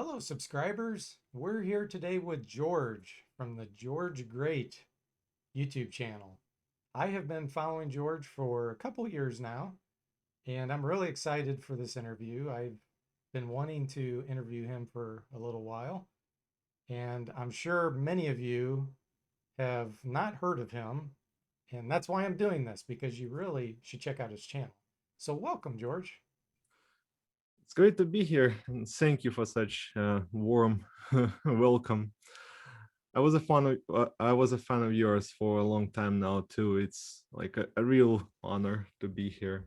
Hello, subscribers. We're here today with George from the GeorgGreat YouTube channel. I have been following George for a couple years now, and I'm really excited for this interview. I've been wanting to interview him for a little while, and I'm sure many of you have not heard of him, and that's why I'm doing this, because you really should check out his channel. So welcome, George. It's great to be here, and thank you for such warm welcome. I was a fan of yours for a long time now too. It's like a real honor to be here.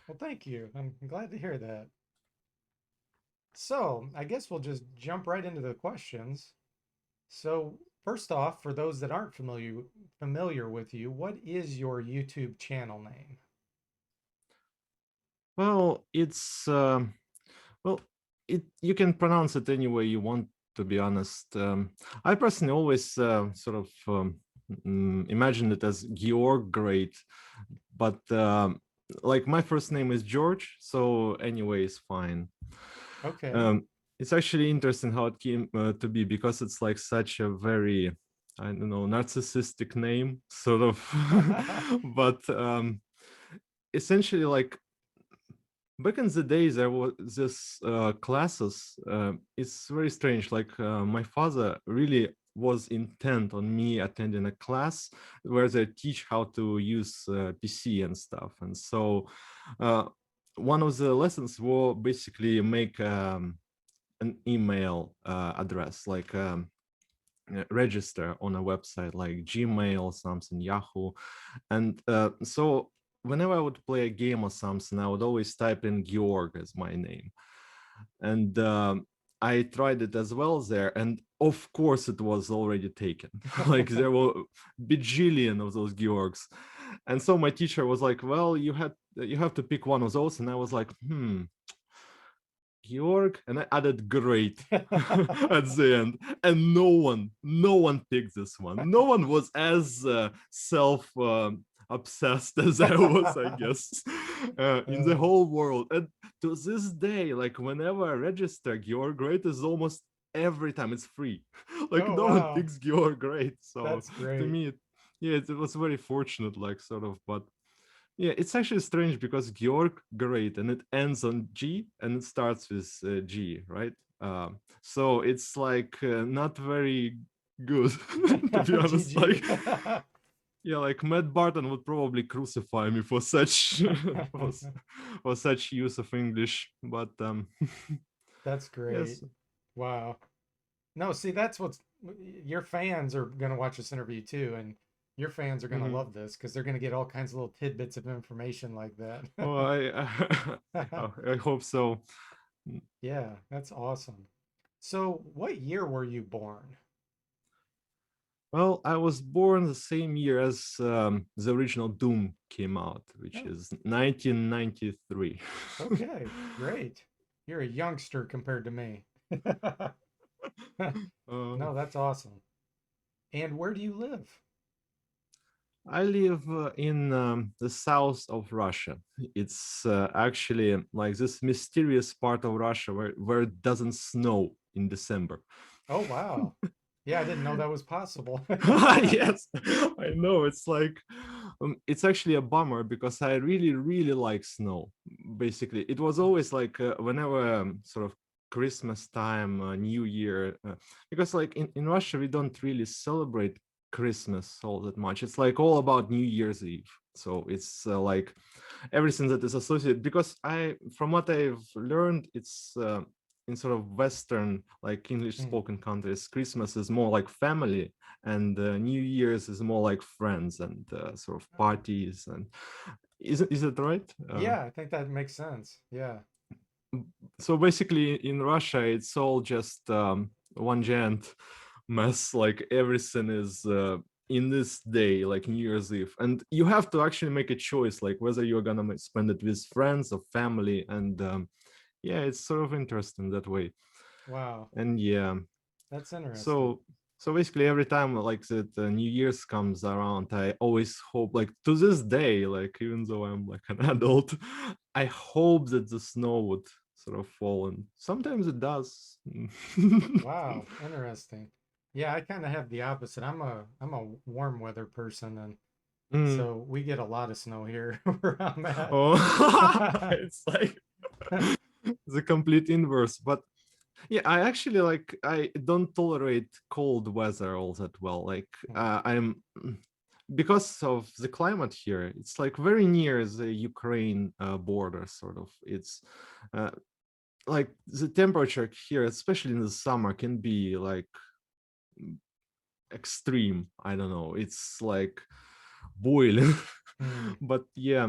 Well, thank you. I'm glad to hear that. So I guess we'll just jump right into the questions. So first off, for those that aren't familiar with you, what is your YouTube channel name? Well, it's well, it you can pronounce it any way you want. To be honest, I personally always sort of imagined it as GeorgGreat, but like my first name is George, so anyway, it's fine. Okay. Um, it's actually interesting how it came to be because it's like such a very, I don't know, narcissistic name, sort of. But essentially, like back in the days, there was this classes. It's very strange. Like my father really was intent on me attending a class where they teach how to use PC and stuff. And so uh, one of the lessons will basically make an email address, like register on a website like Gmail, something, Yahoo. And so whenever I would play a game or something, I would always type in Georg as my name. And I tried it as well there. And of course, it was already taken. Like there were bajillion of those Georgs. And so my teacher was like, well, you have to pick one of those. And I was like, Georg, and I added great at the end, and no one picked this one. No one was as self obsessed as I was, I guess, in the Uh, whole world. And to this day, like whenever I register, Georg Great is almost every time it's free. Like oh, no one wow. picks Georg Great. So That's to great. me, yeah, it was very fortunate, like sort of, but yeah, it's actually strange because Georg Great and it ends on G and it starts with G, right? So it's like not very good, to be honest. GG. Like, yeah, like Matt Barton would probably crucify me for such for, for such use of English. But That's great. yes, Wow. No, see, that's what's your fans are going to watch this interview too, and your fans are going to mhm. love this because they're going to get all kinds of little tidbits of information like that. Well, I hope so. Yeah, that's awesome. So, what year were you born? Well, I was born the same year as the original Doom came out, which Oh, is 1993. okay, great. You're a youngster compared to me. uh, No, that's awesome. And where do you live? I live in the south of Russia. It's actually like this mysterious part of Russia where it doesn't snow in December. Oh, wow. Yeah, I didn't know that was possible. Yes, I know. It's like it's actually a bummer because I really, really like snow. Basically, it was always like whenever sort of Christmas time, New Year, because like in Russia we don't really celebrate Christmas all that much. It's like all about New Year's Eve. So it's like everything that is associated. Because from what I've learned, it's in sort of Western, like English Mm. spoken countries, Christmas is more like family, and New Year's is more like friends and sort of parties. And is it right? Yeah, I think that makes sense. Yeah. So basically, in Russia, it's all just one giant mess. Like everything is in this day, like New Year's Eve, and you have to actually make a choice, like whether you're gonna spend it with friends or family. And yeah, it's sort of interesting that way. Wow. And yeah, That's interesting. so so basically every time like that New Year's comes around, I always hope, like to this day, like even though I'm like an adult, I hope that the snow would sort of fall, and sometimes it does. Wow, interesting. Yeah, I kind of have the opposite. I'm a warm weather person, and Mm. so we get a lot of snow here where I'm at. Oh, it's like the complete inverse. But yeah, I actually like I don't tolerate cold weather all that well. Like I'm because of the climate here. It's like very near the Ukraine border, sort of. It's uh, like the temperature here, especially in the summer, can be like extreme. I don't know. It's like boiling. Mm, But yeah,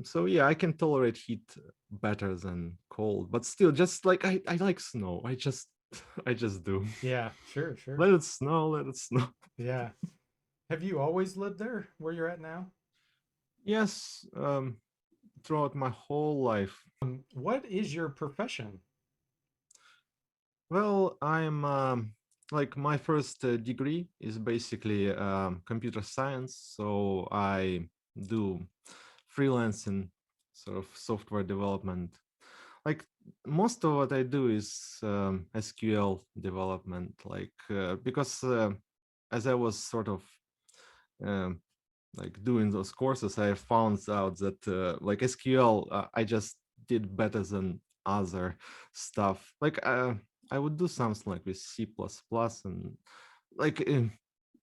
so yeah, I can tolerate heat better than cold, but still, just like I like snow. I just do. yeah, sure, sure. Let it snow, let it snow. Yeah. Have you always lived there where you're at now? Yes, throughout my whole life. What is your profession? Well, I'm like my first degree is basically computer science, so I do freelancing, sort of software development. Like most of what I do is SQL development, like because as I was sort of um, like doing those courses, I found out that like SQL, I just did better than other stuff. Like I would do something like with C++ and like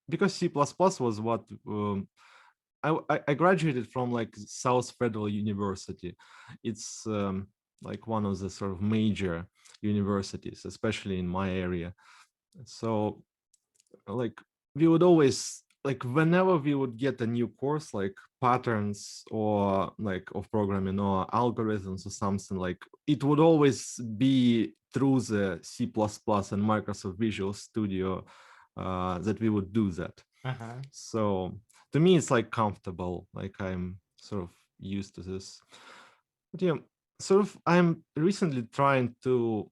because C++ was what I graduated from like South Federal University. It's like one of the sort of major universities, especially in my area. So like we would always like whenever we would get a new course like patterns or like of programming or algorithms or something, like it would always be through the C++ and Microsoft Visual Studio that we would do that. Uh-huh. So to me it's like comfortable, like I'm sort of used to this. But yeah, sort of I'm recently trying to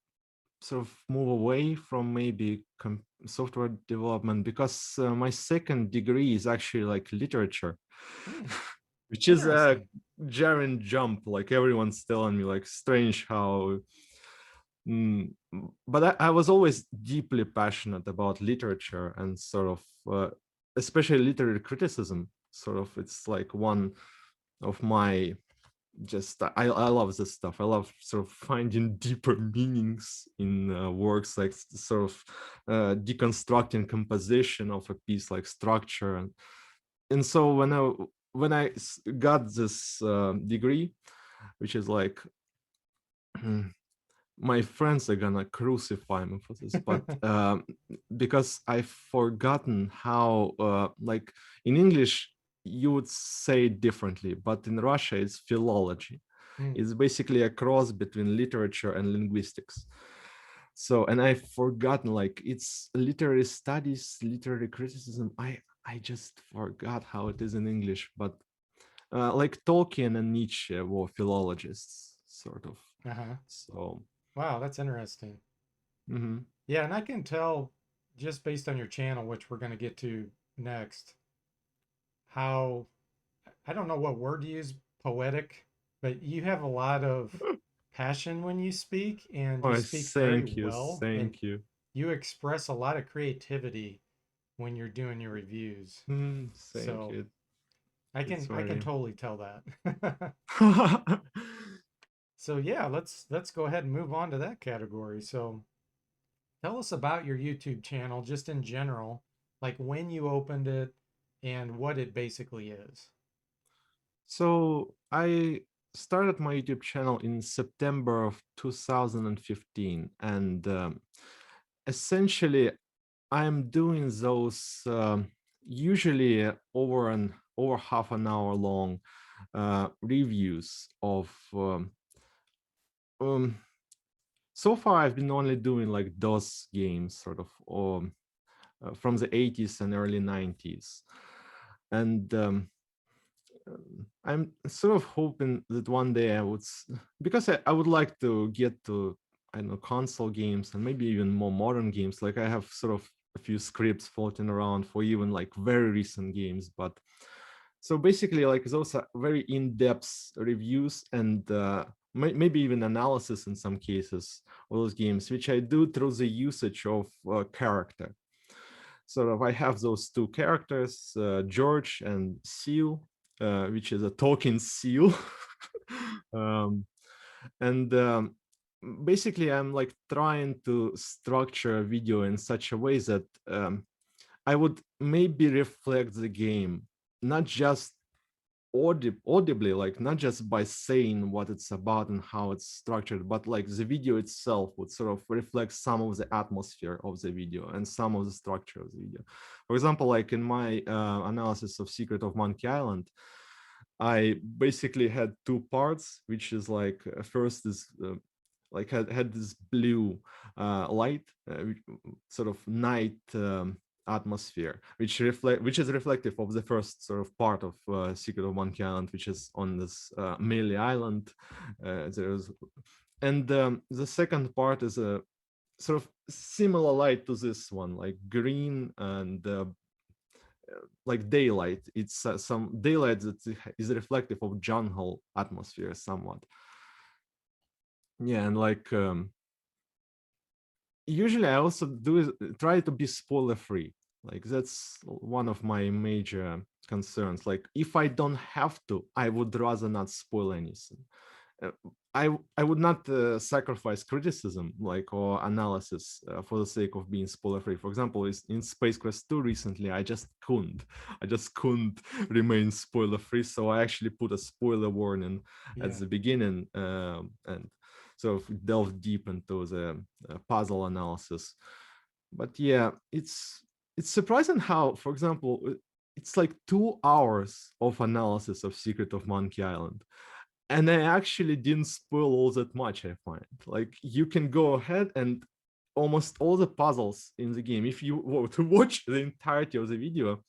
sort of move away from maybe software development because my second degree is actually like literature, Hmm, which is a interesting. giant jump. Like everyone's telling me, like strange how. But I was always deeply passionate about literature and sort of, especially literary criticism. Sort of, it's like one of my just I love this stuff. I love sort of finding deeper meanings in works, like sort of deconstructing composition of a piece, like structure. And so when I got this degree, which is like my friends are gonna crucify me for this, but because I've forgotten how like in English you would say it differently, but in Russia it's philology. Hmm, It's basically a cross between literature and linguistics. So, and I've forgotten, like it's literary studies, literary criticism. I just forgot how it is in English, but like Tolkien and Nietzsche were philologists, sort of. uh-huh. So, Wow, that's interesting. mhm. Yeah, and I can tell just based on your channel, which we're going to get to next, how I don't know what word to use, poetic, but you have a lot of passion when you speak and you Oh, speak very thank you, well and thank you. you express a lot of creativity when you're doing your reviews. Thank So you. I It's can I can very. totally tell that. So yeah, let's go ahead and move on to that category. So tell us about your YouTube channel just in general, like when you opened it and what it basically is. So I started my YouTube channel in September of 2015, and essentially I'm doing those usually over half an hour long reviews of. Um, so far, I've been only doing like DOS games, sort of, or from the 80s and early 90s, and I'm sort of hoping that one day I would, because I would like to get to, I don't know, console games and maybe even more modern games. Like I have sort of a few scripts floating around for even like very recent games. But so basically, like those are very in-depth reviews, and maybe even analysis in some cases of those games, which I do through the usage of character. Sort of, I have those two characters, George and Seal, which is a talking seal. um, and basically, I'm like trying to structure a video in such a way that I would maybe reflect the game, not just audibly, like not just by saying what it's about and how it's structured, but like the video itself would sort of reflect some of the atmosphere of the video and some of the structure of the video. For example, like in my analysis of Secret of Monkey Island, I basically had two parts, which is like first is like had this blue light, sort of night atmosphere, which is reflective of the first sort of part of Secret of Monkey Island, which is on this Melee Island. There's and the second part is a sort of similar light to this one, like green and like daylight. It's some daylight that is reflective of jungle atmosphere somewhat. Yeah, and like usually I also do try to be spoiler free. Like that's one of my major concerns. Like if I don't have to, I would rather not spoil anything. Uh, I would not sacrifice criticism like or analysis for the sake of being spoiler free. For example, in Space Quest 2 recently, I just couldn't remain spoiler free. So I actually put a spoiler warning at Yeah. the beginning and sort of delve deep into the puzzle analysis. But yeah, it's surprising how, for example, it's like 2 hours of analysis of Secret of Monkey Island, and I actually didn't spoil all that much. I find like you can go ahead and almost all the puzzles in the game, if you were to watch the entirety of the video,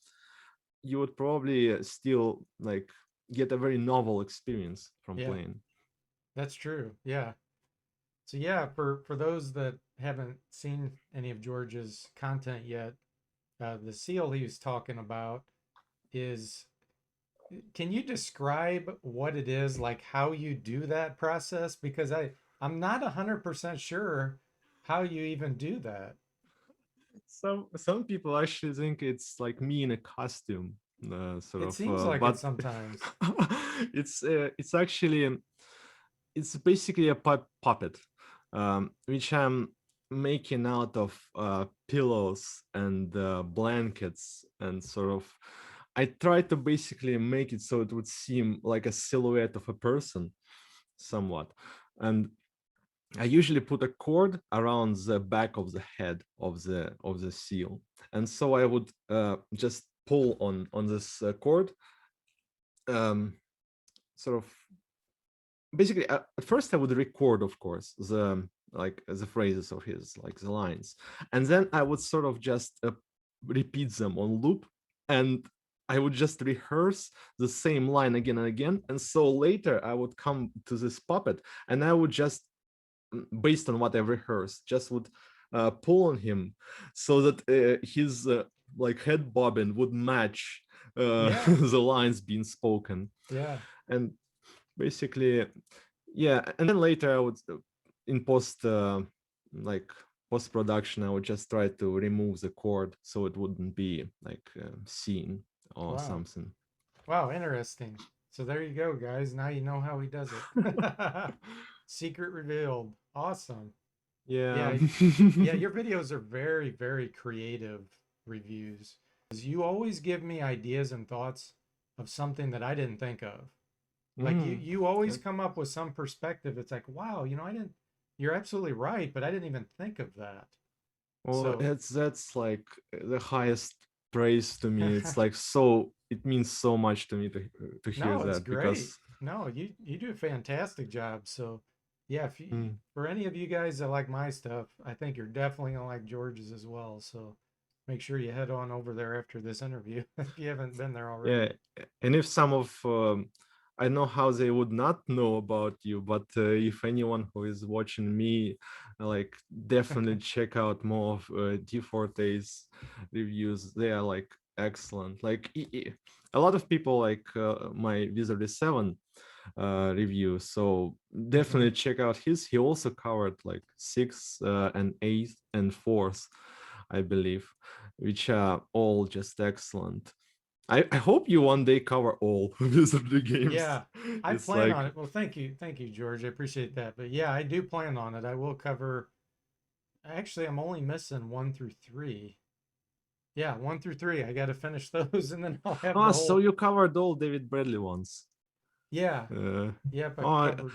you would probably still like get a very novel experience from Yeah. playing. That's true. Yeah. So yeah, for those that haven't seen any of George's content yet, the seal he was talking about is, can you describe what it is, like how you do that process? Because I'm not 100% sure how you even do that. Some people actually think it's like me in a costume, sort It of, seems like it but sometimes. it's actually it's basically a puppet, which I'm making out of pillows and blankets, and sort of I try to basically make it so it would seem like a silhouette of a person, somewhat, and I usually put a cord around the back of the head of the seal, and so I would just pull on this cord, um, sort of basically. At first, I would record, of course, the like the phrases of his, like the lines, and then I would sort of just repeat them on loop, and I would just rehearse the same line again and again, and so later I would come to this puppet, and I would just based on what I rehearsed, just would pull on him so that his like head bobbing would match Yeah. the lines being spoken. Yeah. And basically, yeah. And then later I would, in like post production, I would just try to remove the cord so it wouldn't be like seen or Wow. something. Wow, interesting. So there you go, guys. Now you know how he does it. Secret revealed. Awesome. Yeah. Yeah. Yeah, your videos are very, very creative reviews. You always give me ideas and thoughts of something that I didn't think of. Like you Mhm. you always come up with some perspective. It's like, wow, I didn't, you're absolutely right, but I didn't even think of that. Well, So that's like the highest praise to me. It's like so it means so much to me to hear no, it's that great. because No, you do a fantastic job. So yeah, if you, mm, for any of you guys that like my stuff, I think you're definitely gonna like George's as well. So make sure you head on over there after this interview if you haven't been there yeah, already. and if some of I know how they would not know about you, but if anyone who is watching me, like definitely check out more of DFortae's reviews. They are like excellent. Like a lot of people like my Wizard 7 review. So Hmm. definitely check out his. He also covered like 6 and 8 and 4th, I believe, which are all just excellent. I hope you one day cover all Wizardry games. Yeah, I It's plan like on it. Well, thank you, George. I appreciate that. But yeah, I do plan on it. I will cover. Actually, I'm only missing one through three. Yeah, one through three. I got to finish those, and then I'll have the so whole. you covered all David Bradley ones. Yeah, Uh, yep. I've oh, covered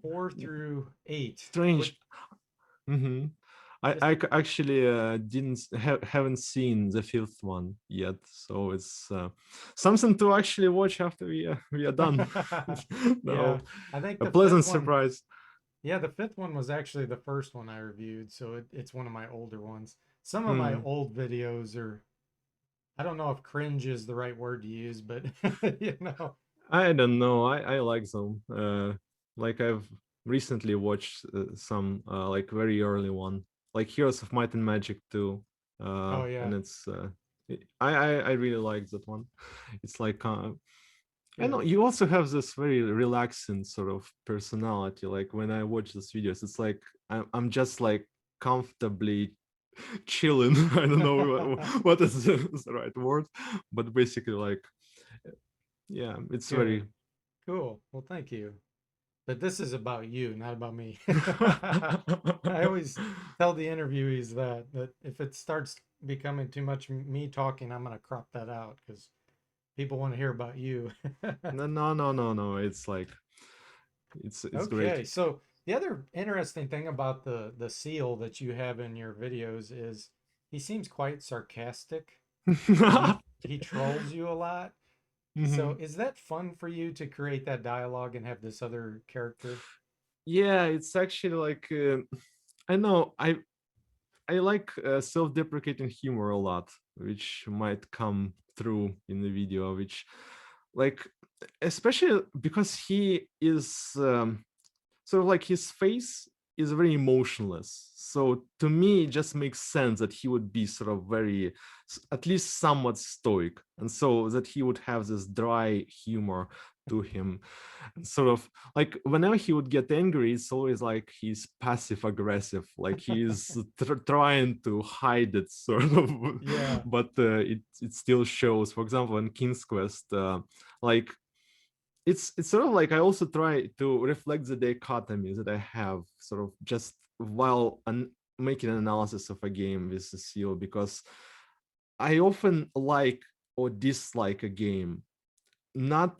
four through eight. Which strange. Hmm. is Actually didn't haven't seen the 5th one yet, so it's something to actually watch after we are done. yeah. No, I think a the fifth pleasant one. surprise. Yeah, the fifth one was actually the first one I reviewed, so it's one of my older ones. Some of my Hmm. old videos are, I don't know if cringe is the right word to use, but you know. I don't know. I like them. Like I've recently watched some like very early one, like Heroes of Might and Magic 2, Oh yeah, and it's I really like that one. It's like I know good. you also have this very relaxing sort of personality. Like when I watch these videos, it's like I'm just like comfortably chilling. I don't know what is the right word, but basically like yeah, it's very. Good. Cool. Well, thank you. But this is about you, not about me. I always tell the interviewees that if it starts becoming too much me talking, I'm gonna crop that out because people want to hear about you. No. It's like it's great. Okay, so the other interesting thing about the seal that you have in your videos is he seems quite sarcastic and he trolls you a lot. So Mhm. is that fun for you to create that dialogue and have this other character? Yeah, it's actually like I know I like self-deprecating humor a lot, which might come through in the video, which like especially because he is sort of like his face is very emotionless. So to me, it just makes sense that he would be sort of very, at least somewhat stoic, and so that he would have this dry humor to him. And sort of like whenever he would get angry, it's always like he's passive aggressive, like he's trying to hide it, sort of, Yeah. but it still shows. For example, in King's Quest, like it's sort of like I also try to reflect the dichotomy that I have sort of just while making an analysis of a game with the seal, because I often like or dislike a game not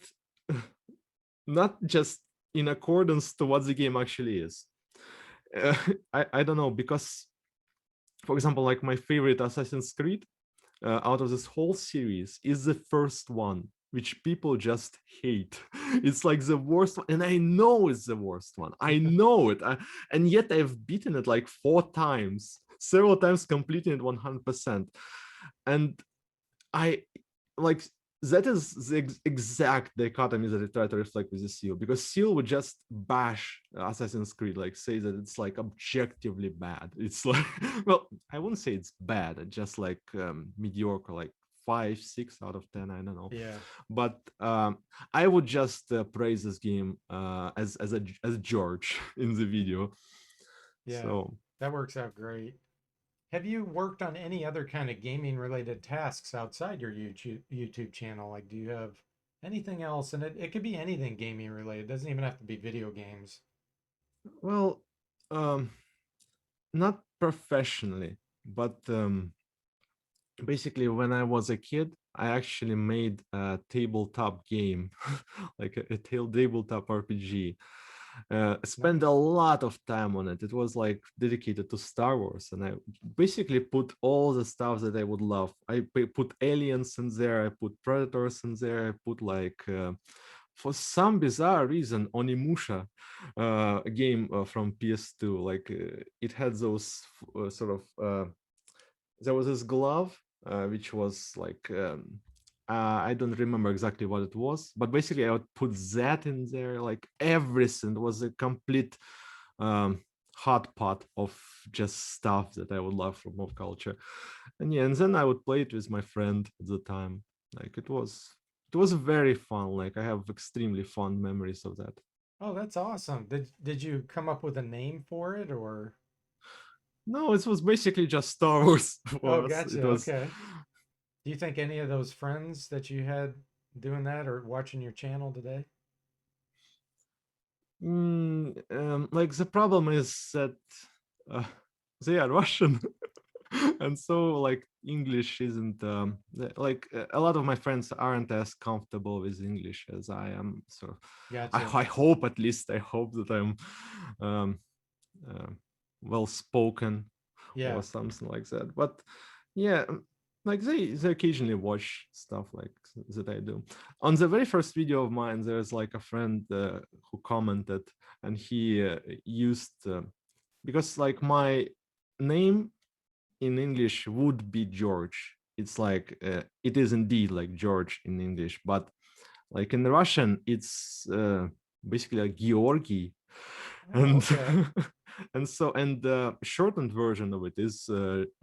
not just in accordance to what the game actually is. uh, I don't know, because for example, like my favorite Assassin's Creed out of this whole series is the first one, which people just hate. It's like the worst one, and I know it's the worst one. I know it, and yet I've beaten it like 4 times, several times, completing it 100%. And I like that is the exact dichotomy that I try to reflect with the seal, because seal would just bash Assassin's Creed, like say that it's like objectively bad. It's like well, I wouldn't say it's bad, just like mediocre, like 5, 6 out of 10, I don't know. Yeah. But I would just praise this game as George in the video. Yeah. So That works out great. Have you worked on any other kind of gaming related tasks outside your YouTube channel? Like, do you have anything else? And it could be anything gaming related. It doesn't even have to be video games. well, not professionally, but basically when I was a kid, I actually made a tabletop game, like a tabletop RPG. Spent a Nice. lot of time on it. It was like dedicated to Star Wars, and I basically put all the stuff that I would love. I put aliens in there, I put predators in there, I put like for some bizarre reason Onimusha, a game from PS2. Like it had those sort of there was this glove which was like I don't remember exactly what it was, but basically I would put that in there, like everything. It was a complete um, hot pot of just stuff that I would love from pop culture. And yeah, and then I would play it with my friend at the time. Like it was. it was very fun. Like I have extremely fond memories of that. Oh, that's awesome. Did you come up with a name for it or? No, it was basically just Star Wars Oh, for us. It gotcha. was Okay. Do you think any of those friends that you had doing that or watching your channel today? like the problem is that uh, they are Russian. And so like English isn't like a lot of my friends aren't as comfortable with English as I am. So Gotcha. I hope, at least I hope that I'm um, uh, well spoken or Yeah. something like that. But yeah, like they occasionally watch stuff like that I do. On the very first video of mine, there's like a friend who commented, and he used because like my name in English would be George. It's like it is indeed like George in English, but like in Russian, it's basically a Georgi, Oh, and okay. and the shortened version of it is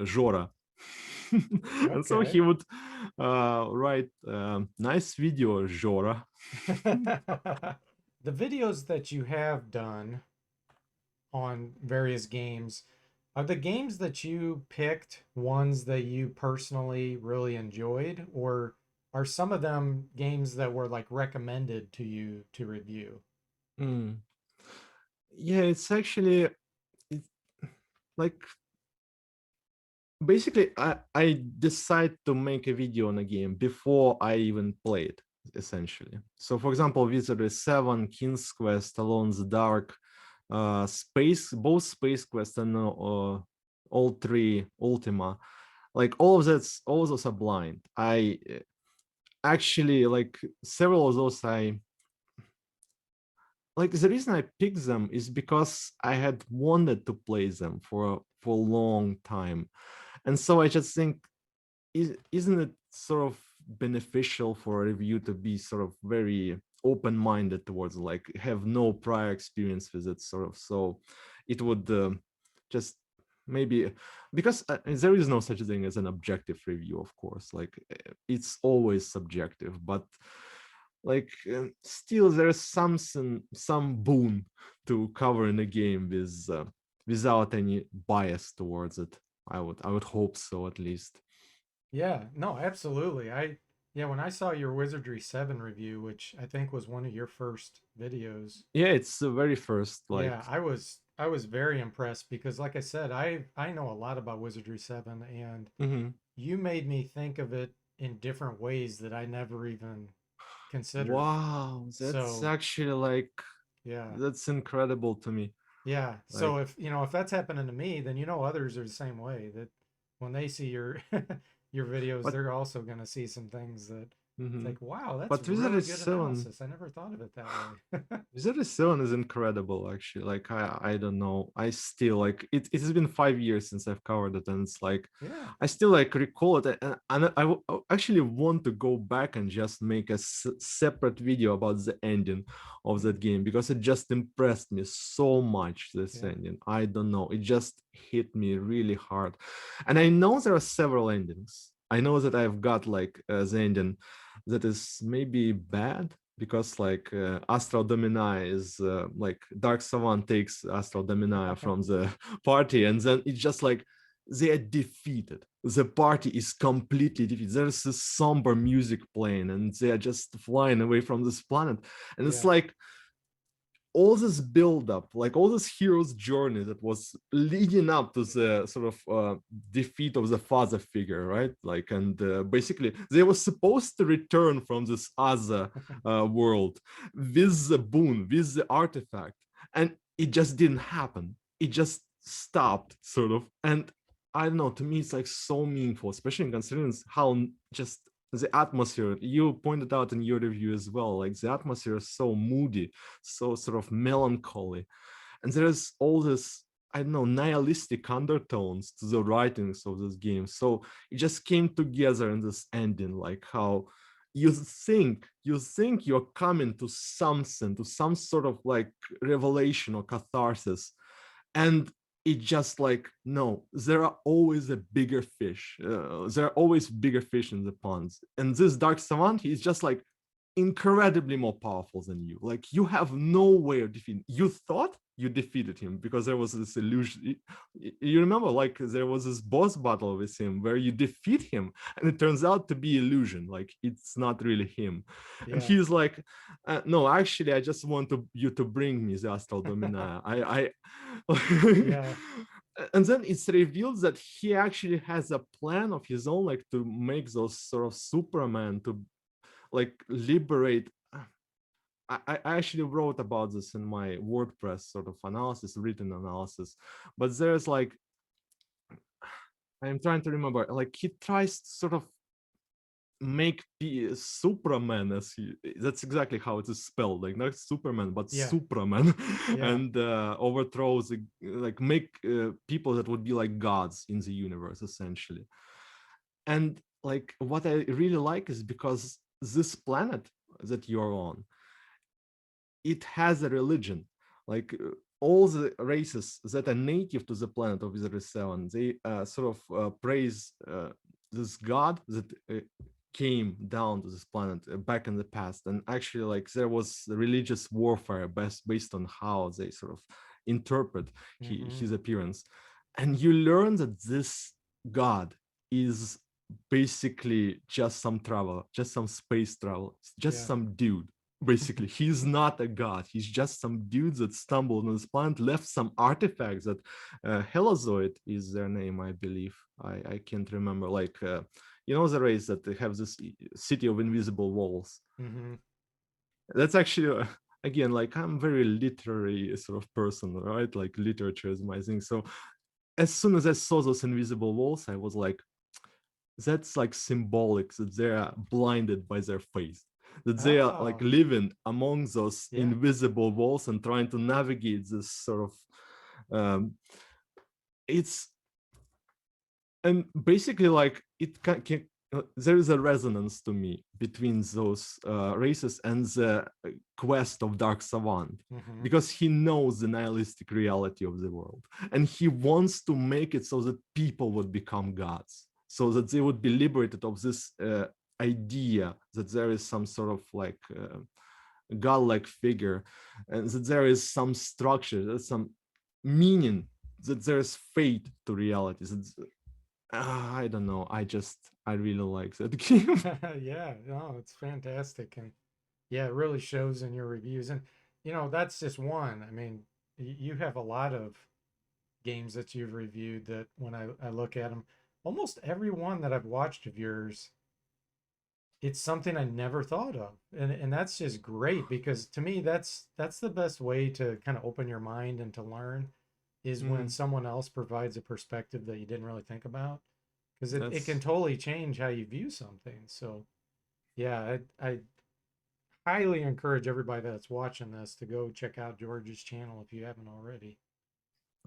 Jora. And so Okay. he would write nice video, Jora. The videos that you have done on various games, are the games that you picked ones that you personally really enjoyed, or are some of them games that were like recommended to you to review? Mm. Yeah, it's actually it's like basically I decide to make a video on a game before I even play it, essentially. So for example, Wizardry 7, King's Quest, Alone in the Dark, Space, both Space Quest and all three Ultima, like all of those are blind. I actually like several of those I like the reason I picked them is because I had wanted to play them for a long time. And so I just think isn't it sort of beneficial for a review to be sort of very open-minded towards like have no prior experience with it sort of, so it would just maybe because there is no such thing as an objective review, of course, like it's always subjective, but like still there's some boon to covering a game with without any bias towards it. I would hope so, at least. Yeah, no, absolutely. Yeah, when I saw your Wizardry 7 review, which I think was one of your first videos, Yeah, it's the very first, like, yeah, I was very impressed because like I said, I know a lot about Wizardry 7 and mhm. you made me think of it in different ways that I never even considered. Wow, that's So, actually like, yeah. that's incredible to me. Yeah. Like, So if that's happening to me, then others are the same way that when they see your your videos, but they're also going to see some things that it's mhm. like, wow, that's But Wizard really is good 7 analysis. I never thought of it that way. Zero Seven is incredible, actually. Like I don't know. I still like it. It has been 5 years since I've covered it, and it's like Yeah. I still like recall it, and I actually want to go back and just make a separate video about the ending of Yeah. that game because it just impressed me so much. This Yeah. ending, I don't know, it just hit me really hard, and I know there are several endings. I know that I've got like the ending that is maybe bad because like Astral Domini is like Dark Savant takes Astral Domini from the party, and then it's just like they are defeated. The party is completely defeated. There's this somber music playing, and they are just flying away from this planet. And it's Yeah. like all this build up, like all this hero's journey that was leading up to the sort of defeat of the father figure, right? Like, and basically they were supposed to return from this other world with the boon, with the artifact, and it just didn't happen. It just stopped, sort of. And I don't know, to me, it's like so meaningful, especially considering how just the atmosphere you pointed out in your review as well, like the atmosphere is so moody, so sort of melancholy, and there's all this, I don't know, nihilistic undertones to the writings of this game. So it just came together in this ending, like how you think you're coming to something, to some sort of like revelation or catharsis, and it just like, no, there are always a bigger fish, there are always bigger fish in the ponds, and this Dark Savant, he's just like, incredibly more powerful than you. Like you have no way of defeating. You thought you defeated him because there was this illusion. You remember, like there was this boss battle with him where you defeat him, and it turns out to be illusion. Like it's not really him, and Yeah. he's like, "No, actually, I just want you to bring me the astral domina. Yeah. And then it's revealed that he actually has a plan of his own, like to make those sort of Superman to like liberate. I actually wrote about this in my WordPress sort of analysis, written analysis, but there's like, I'm trying to remember, like he tries to sort of make Superman as he, that's exactly how it is spelled, like not Superman but Yeah. Superman, Yeah. and overthrows like make people that would be like gods in the universe essentially. And like what I really like is because this planet that you're on, it has a religion. Like all the races that are native to the planet of Israel 7, they sort of praise this god that came down to this planet back in the past. And actually, like there was religious warfare based on how they sort of interpret his appearance. And you learn that this god is basically just some traveler, just some space travel, just Yeah. some dude. Basically, he's not a god. He's just some dude that stumbled on this planet, left some artifacts that Helazoid is their name, I believe. I can't remember. Like, you know, the race that they have this city of invisible walls. That's actually, again, like I'm very literary sort of person, right? Like literature is my thing. So as soon as I saw those invisible walls, I was like, that's like symbolic that they are blinded by their face, that they are like Oh, living among those yeah. invisible walls and trying to navigate this sort of it's, and basically like it can there is a resonance to me between those races and the quest of Dark Savant, because he knows the nihilistic reality of the world and he wants to make it so that people would become gods, so that they would be liberated of this idea that there is some sort of like godlike figure, and that there is some structure, there's some meaning, that there's fate to reality. I don't know. I really like that game. Yeah, no, it's fantastic. And yeah, it really shows in your reviews. And, that's just one. I mean, you have a lot of games that you've reviewed that when I look at them, almost every one that I've watched of yours, it's something I never thought of. And that's just great because to me, that's the best way to kind of open your mind and to learn is when Mm, someone else provides a perspective that you didn't really think about because it can that's totally change how you view something. So yeah, I highly encourage everybody that's watching this to go check out George's channel if you haven't already.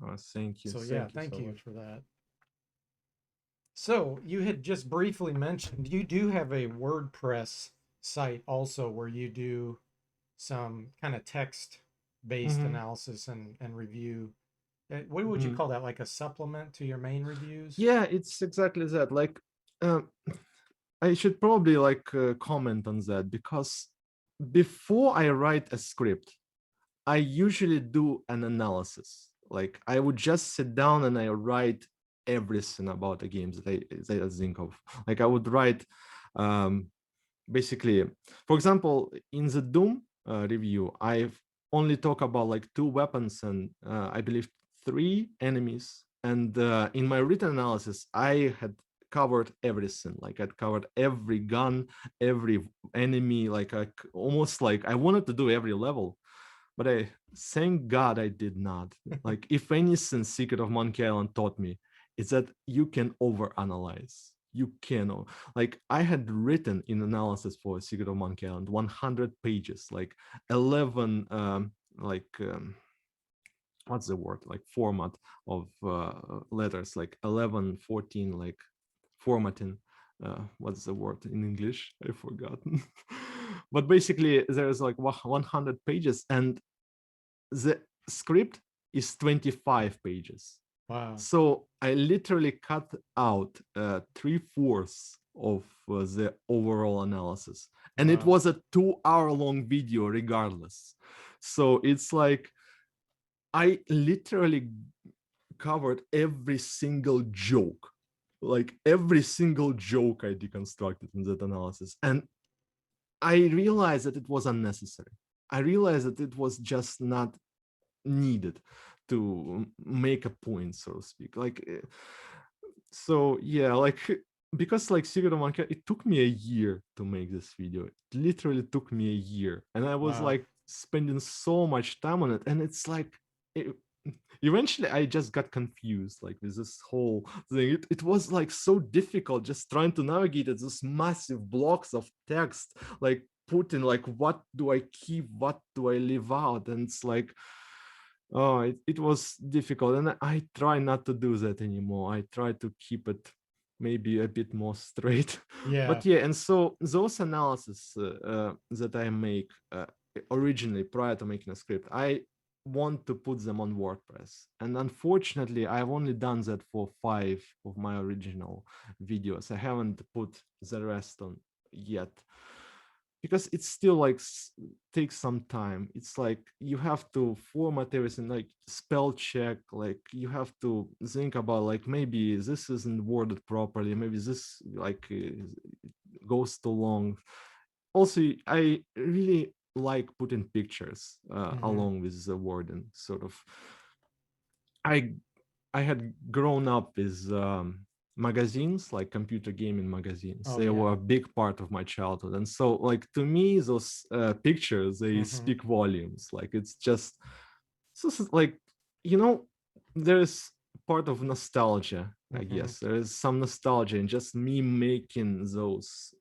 So yeah, thank you thank so you much. for that. So you had just briefly mentioned you do have a WordPress site also where you do some kind of text based Hmm. analysis and review. What would you call that? Like a supplement to your main reviews? Yeah, it's exactly that. Like, uh, I should probably like comment on that, because before I write a script, I usually do an analysis. Like, I would just sit down and I write everything about the games that I think of. Like, I would write um, basically, for example, in the Doom review, I've only talk about like 2 weapons and I believe 3 enemies. And in my written analysis, I had covered everything. Like I'd covered every gun, every enemy. Like almost like I wanted to do every level, but I thank God I did not. Like if anything, Secret of Monkey Island taught me is that you can overanalyze. You can, like I had written in analysis for Secret of Monkey Island 100 pages, like 11 what's the word, like format of letters, like 11, 14, like formatting. What's the word in English? I forgot. But basically there's like 100 pages and the script is 25 pages. Wow. So I literally cut out 3/4 of the overall analysis. And it Wow. was a 2 hour long video regardless. So it's like I literally covered every single joke, like every single joke I deconstructed in that analysis. And I realized that it was unnecessary. I realized that it was just not needed to make a point, so to speak. Like, so yeah, like because like Secret of Monkey, it took me a year to make this video. It literally took me a year, and I was Wow. like spending so much time on it, and it's like it, eventually I just got confused like with this whole thing. It was like so difficult just trying to navigate at this massive blocks of text, like putting like what do I keep, what do I leave out, and it's like oh it was difficult, and I try not to do that anymore. I try to keep it maybe a bit more straight. Yeah. But yeah, and so those analysis that I make originally prior to making a script, I want to put them on WordPress, and unfortunately I've only done that for 5 of my original videos. I haven't put the rest on yet because it's still like takes some time. It's like you have to format everything, like spell check, like you have to think about like maybe this isn't worded properly, maybe this like goes too long. Also I really like putting pictures Hmm. along with the wording, sort of. I I had grown up with magazines, like computer gaming magazines. Oh They yeah. were a big part of my childhood, and so like to me, those pictures they Hmm. speak volumes. Like it's just so like you know, there's part of nostalgia. I Hmm. guess there is some nostalgia in just me making those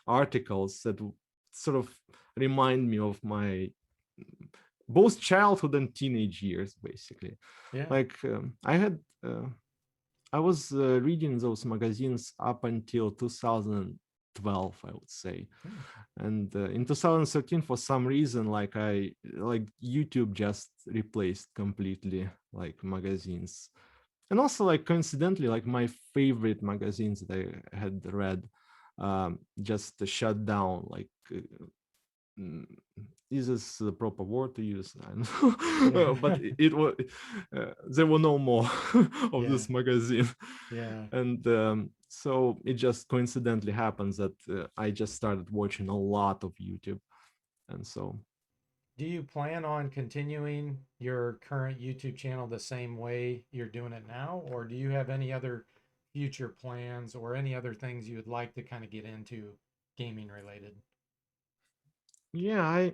articles that sort of remind me of my both childhood and teenage years, basically. Yeah. Like I was reading those magazines up until 2012, I would say. Hmm. And in 2013, for some reason, like YouTube just replaced completely like magazines. And also like coincidentally, like my favorite magazines that I had read just shut down. Like mm, is this the proper word to use? I don't know. But it was there were no more of Yeah. this magazine, Yeah. and so it just coincidentally happens that I just started watching a lot of YouTube, and so Do you plan on continuing your current YouTube channel the same way you're doing it now, or do you have any other future plans or any other things you would like to kind of get into gaming related? yeah, I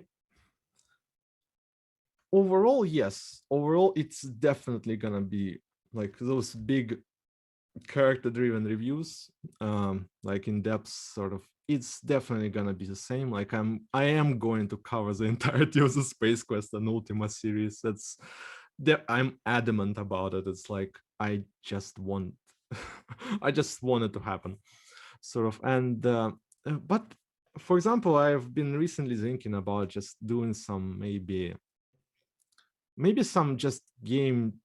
overall yes, overall it's definitely gonna be like those big character driven reviews, like in depth sort of. It's definitely gonna be the same. Like I am going to cover the entirety of the Space Quest and Ultima series. That's that I'm adamant about it. It's like I just want I just want it to happen, sort of. And but for example, I've been recently thinking about just doing some maybe some just game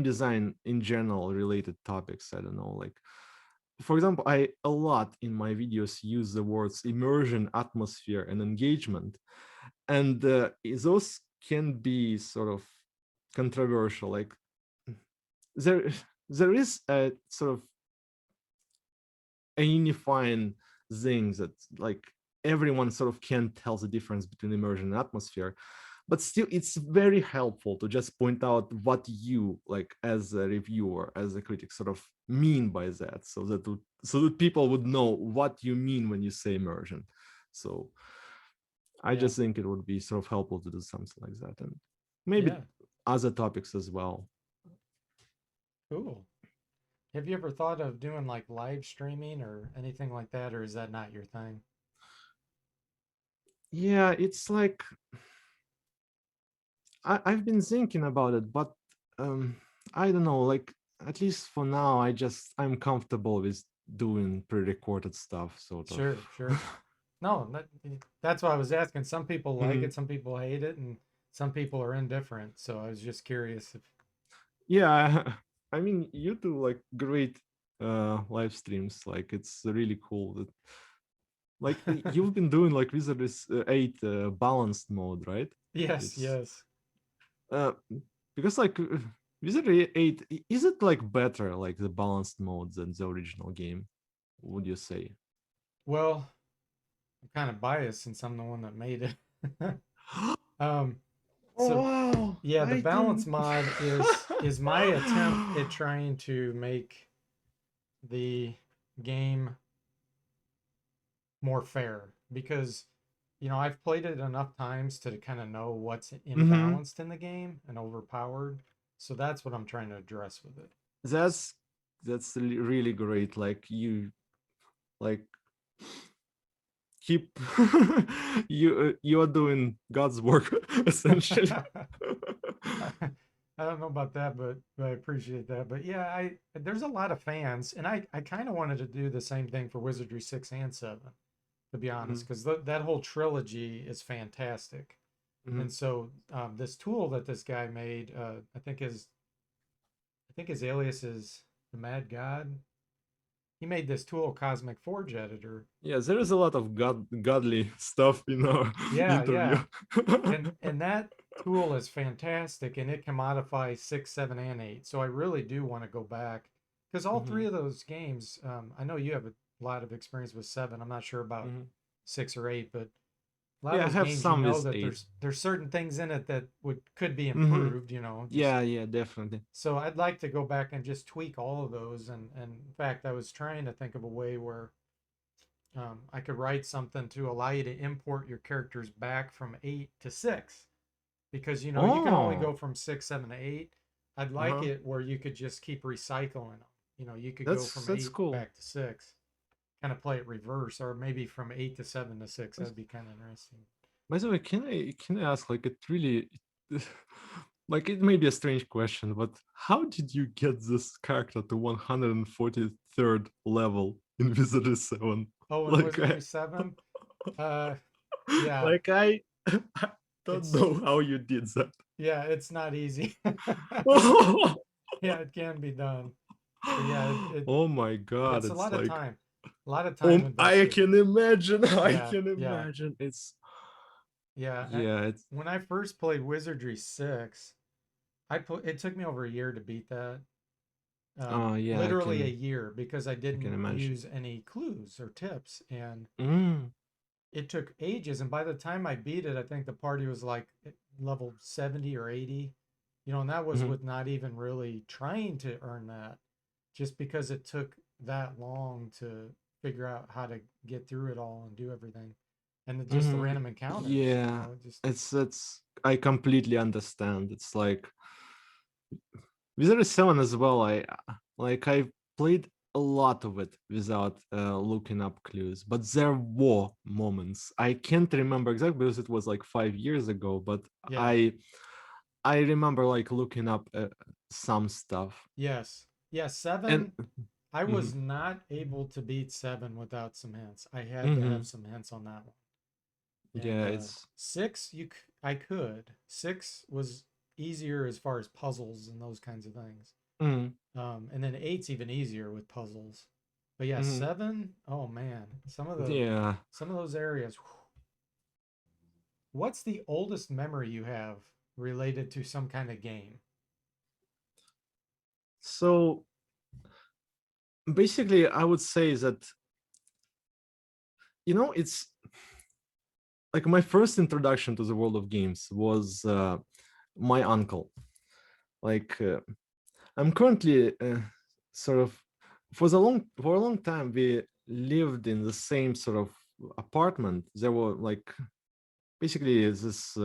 design in general related topics. I don't know, like for example, I a lot in my videos use the words immersion, atmosphere, and engagement, and those can be sort of controversial. Like there there is a sort of a unifying thing that like everyone sort of can tell the difference between immersion and atmosphere, but still it's very helpful to just point out what you like as a reviewer, as a critic, sort of mean by that, so that people would know what you mean when you say immersion. So I Yeah. just think it would be sort of helpful to do something like that, and maybe Yeah. other topics as well. Cool. Have you ever thought of doing like live streaming or anything like that, or is that not your thing? Yeah, it's like I've been thinking about it, but um, I don't know. Like at least for now, I'm comfortable with doing pre-recorded stuff, sort of. Sure, sure. No, that's why I was asking. Some people like Mhm. it, some people hate it, and some people are indifferent. So I was just curious if, Yeah, I mean, you do like great. live streams. Like it's really cool. Like you've been doing like Wizard 8 balanced mode, right? Yes, It's yes. uh because like Wizard 8 is it like better like the balanced mode than the original game? Would you say? Well, I'm kind of biased since I'm the one that made it. um, Oh so wow! yeah, the I balance didn't. mod is my attempt at trying to make the game more fair because I've played it enough times to kind of know what's Hmm. imbalanced in the game and overpowered. So that's what I'm trying to address with it. That's really great. Like you like keep you are doing God's work essentially. I don't know about that, but I appreciate that. But yeah, I there's a lot of fans, and I kind of wanted to do the same thing for Wizardry 6 and 7, to be honest, Mhm, because that whole trilogy is fantastic. mhm. And so this tool that this guy made, I think his alias is the Mad God. He made this tool, Cosmic Forge Editor. Yeah, there is a lot of godly stuff in our Yeah, interview. yeah. And that tool is fantastic, and it can modify 6, 7, and 8. So I really do want to go back because all three Mhm, of those games, I know you have a lot of experience with 7. I'm not sure about mhm. 6 or 8, but a lot of Yeah, I those have games, you some know with that 8. there's certain things in it that would could be Mhm. improved, just Yeah, yeah, definitely. so I'd like to go back and just tweak all of those. And in fact, I was trying to think of a way where I could write something to allow you to import your characters back from 8 to 6 because you can only go Oh, from 6, 7 to 8. I'd like uh-huh. it where you could just keep recycling them. You could go from That's eight cool. back to 6, kind of play it reverse, or maybe from 8 to 7 to 6. That's- That'd be kind of interesting. By the way, can I ask like it really like it may be a strange question, but how did you get this character to 143rd level in Wizardry 7? Oh, and Like Wizardry 7, uh, yeah, like I don't it's know how you did that. yeah, it's not easy. Yeah, it can be done. But yeah, Oh my god, it's it's like a lot of time I invested. can imagine. I Yeah, can yeah, imagine. It's yeah. yeah, it's When I first played Wizardry 6, it took me over a year to beat that. yeah, Literally a year because I I can didn't imagine. use any clues or tips, and Mm, it took ages. And by the time I beat it, I think the party was like level 70 or 80. And that was mhm, with not even really trying to earn that, just because it took that long to figure out how to get through it all and do everything. And just the mhm. random encounters, Yeah, just it's I completely understand. It's like Wizard 7 as well. I played a lot of it without looking up clues, but there were moments. I can't remember exactly because it was like 5 years ago, but yeah. I I remember like looking up some stuff. Yes. Yeah, And 7, I mhm, was not able to beat 7 without some hints. I had to have mhm. some hints on that one. And Yeah, it's 6, I could. 6 was easier as far as puzzles and those kinds of things. mhm, And then 8's even easier with puzzles. But yeah, mhm. 7, oh man, Yeah. some of those areas. What's the oldest memory you have related to some kind of game? So basically, I would say that it's like my first introduction to the world of games was my uncle. Like I'm currently sort of for a long time we lived in the same sort of apartment. There were like basically this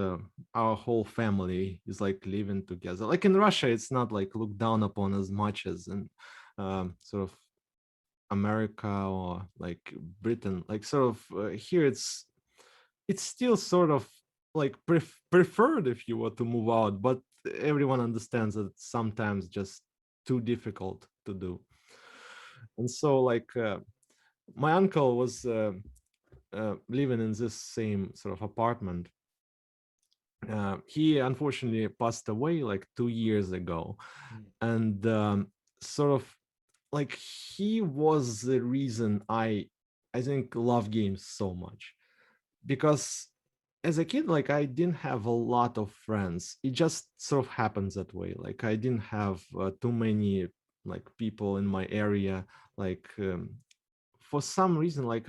our whole family is like living together. Like in Russia, it's not like looked down upon as much as in sort of America or like Britain. Like sort of here, it's still sort of like preferred if you were to move out, but everyone understands that it's sometimes just too difficult to do. And so like my uncle was living in this same sort of apartment. He unfortunately passed away like 2 years ago, Hmm. and sort of like he was the reason I think love games so much, because as a kid, like I didn't have a lot of friends. It just sort of happens that way. Like I didn't have too many like people in my area. Like for some reason, like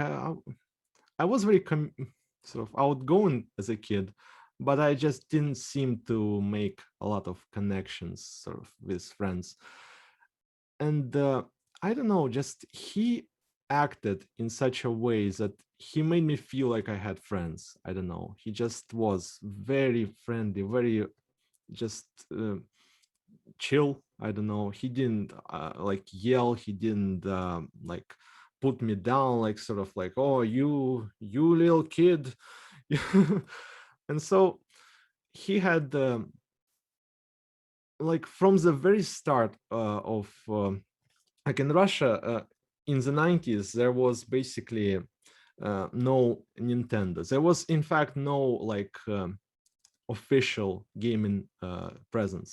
I was very sort of outgoing as a kid, but I just didn't seem to make a lot of connections sort of with friends. And I don't know, just he acted in such a way that he made me feel like I had friends. I don't know. He just was very friendly, very just chill. I don't know. He didn't like yell. He didn't like put me down, like sort of like, oh, you little kid. And so he had like from the very start of like in Russia in the 90s, there was basically no Nintendo. There was, in fact, no like official gaming presence.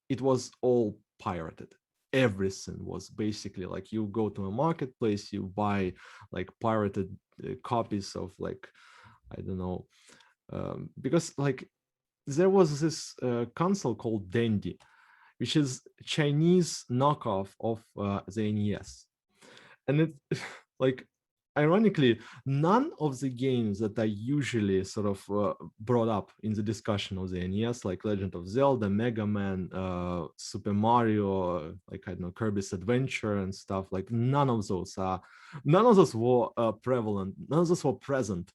It was all pirated. Everything was basically like you go to a marketplace, you buy like pirated copies of like, I don't know, because like there was this console called Dendy, which is Chinese knockoff of the NES. And it like ironically, none of the games that I usually sort of brought up in the discussion of the NES, like Legend of Zelda, Mega Man, Super Mario, like I don't know, Kirby's Adventure and stuff, like none of those were prevalent, none of those were present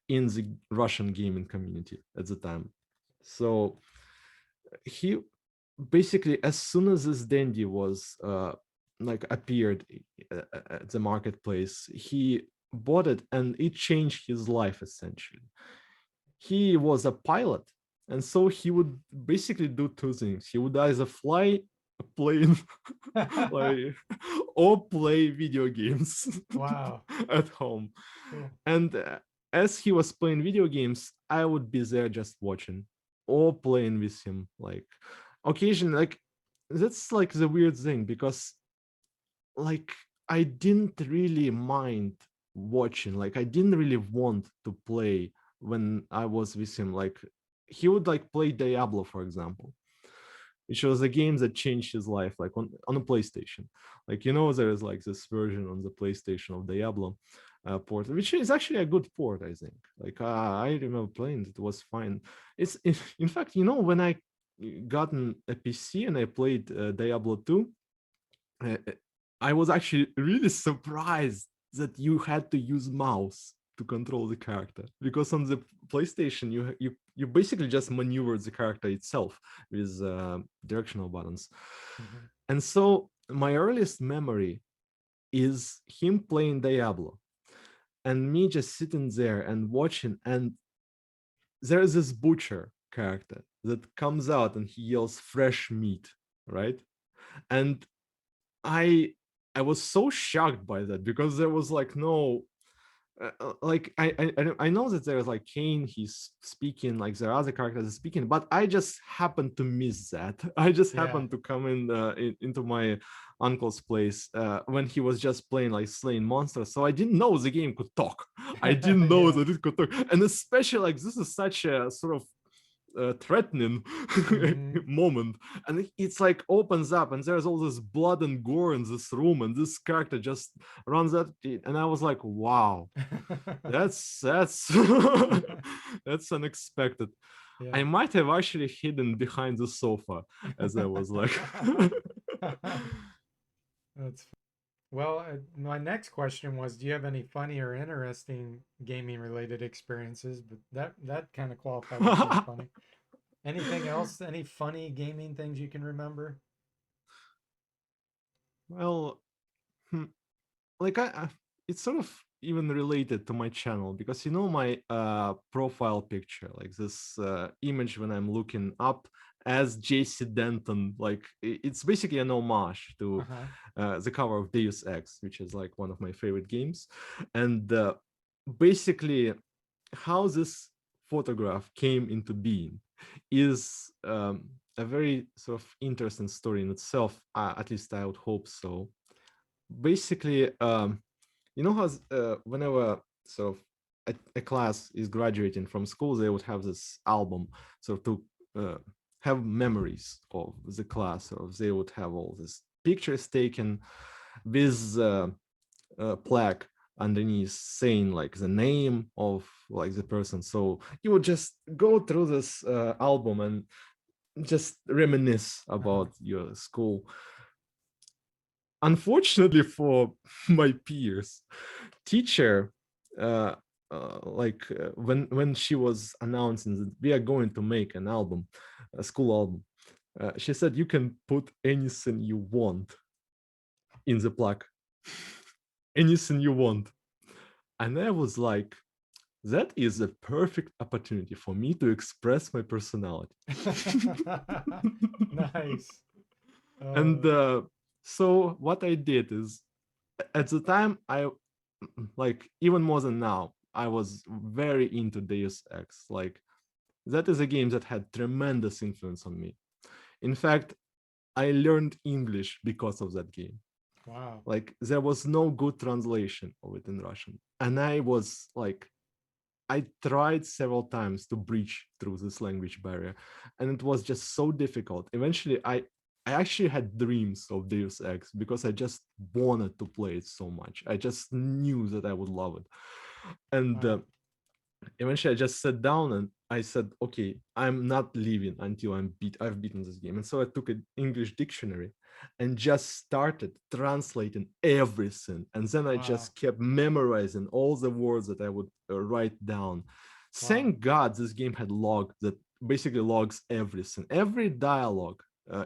in the Russian gaming community at the time. So he basically, as soon as this dandy was like appeared at the marketplace, he bought it and it changed his life essentially. He was a pilot, and so he would basically do two things. He would either fly a plane like or play video games Wow. at home. Cool. And as he was playing video games, I would be there just watching or playing with him. Like occasionally, like that's like the weird thing because like I didn't really mind watching. Like I didn't really want to play when I was with him. Like he would like play Diablo, for example, which was a game that changed his life, like on a PlayStation. Like, you know, there is like this version on the PlayStation of Diablo port, which is actually a good port, I think. Like, I remember playing it, it was fine. It's, in fact, you know, when I gotten a PC and I played Diablo 2, uh, I was actually really surprised that you had to use mouse to control the character, because on the PlayStation you basically just maneuver the character itself with directional buttons. Mhm. And so my earliest memory is him playing Diablo and me just sitting there and watching, and there's this butcher character that comes out and he yells fresh meat, right? And I I was so shocked by that because there was like no like I know that there's like Kane, he's speaking, like there are other characters speaking, but I just happened to miss that. I just Yeah. happened to come into my uncle's place when he was just playing like slaying monsters, so I didn't know the game could talk. I didn't know Yeah. that it could talk, and especially like this is such a sort of threatening Hmm. moment, and it's like opens up and there's all this blood and gore in this room and this character just runs at it, and I was like, wow, that's that's unexpected. Yeah. I might have actually hidden behind the sofa as I was like That's well. My next question was, do you have any funny or interesting gaming related experiences? But that kind of qualifies as being funny. Anything else? Any funny gaming things you can remember? well, hmm, like it's sort of even related to my channel, because you know my profile picture, like this image when I'm looking up as JC Denton, like it's basically an homage to Uh-huh. the cover of Deus Ex, which is like one of my favorite games. And basically how this photograph came into being is a very sort of interesting story in itself, at least I would hope so. basically, you know how whenever sort of a class is graduating from school, they would have this album, so to uh, have memories of the class, or they would have all these pictures taken with plaque underneath saying like the name of like the person. So you would just go through this album and just reminisce Uh-huh. about your school. Unfortunately for my peers, teacher, uh, when she was announcing that we are going to make an album, a school album, she said you can put anything you want in the plaque, anything you want. And I was like, that is a perfect opportunity for me to express my personality. Nice. And Uh, so what I did is, at the time, I like even more than now, I was very into Deus Ex. Like that is a game that had tremendous influence on me. In fact, I learned English because of that game. wow. Like there was no good translation of it in Russian, and I was like, I tried several times to breach through this language barrier, and it was just so difficult. Eventually, I actually had dreams of Deus Ex because I just wanted to play it so much. I just knew that I would love it, and Wow. eventually I just sat down and I said, okay, I'm not leaving until I've beaten this game. And so I took an English dictionary and just started translating everything. And then I Wow. just kept memorizing all the words that I would write down. Wow. Thank God this game had log that basically logs everything. Every dialogue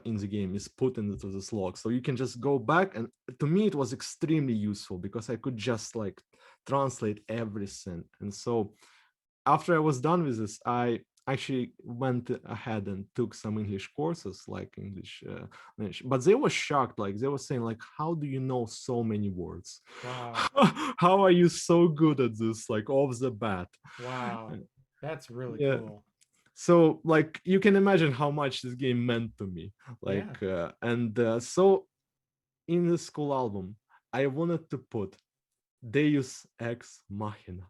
in the game is put into this log. So you can just go back. And to me, it was extremely useful because I could just like translate everything. And so after I was done with this, I actually went ahead and took some English courses, like English language. But they were shocked, like they were saying, like, how do you know so many words? Wow. How are you so good at this, like off the bat? Wow. That's really Yeah. cool. So, like, you can imagine how much this game meant to me. Yeah. Like, and so in the school album, I wanted to put Deus Ex Machina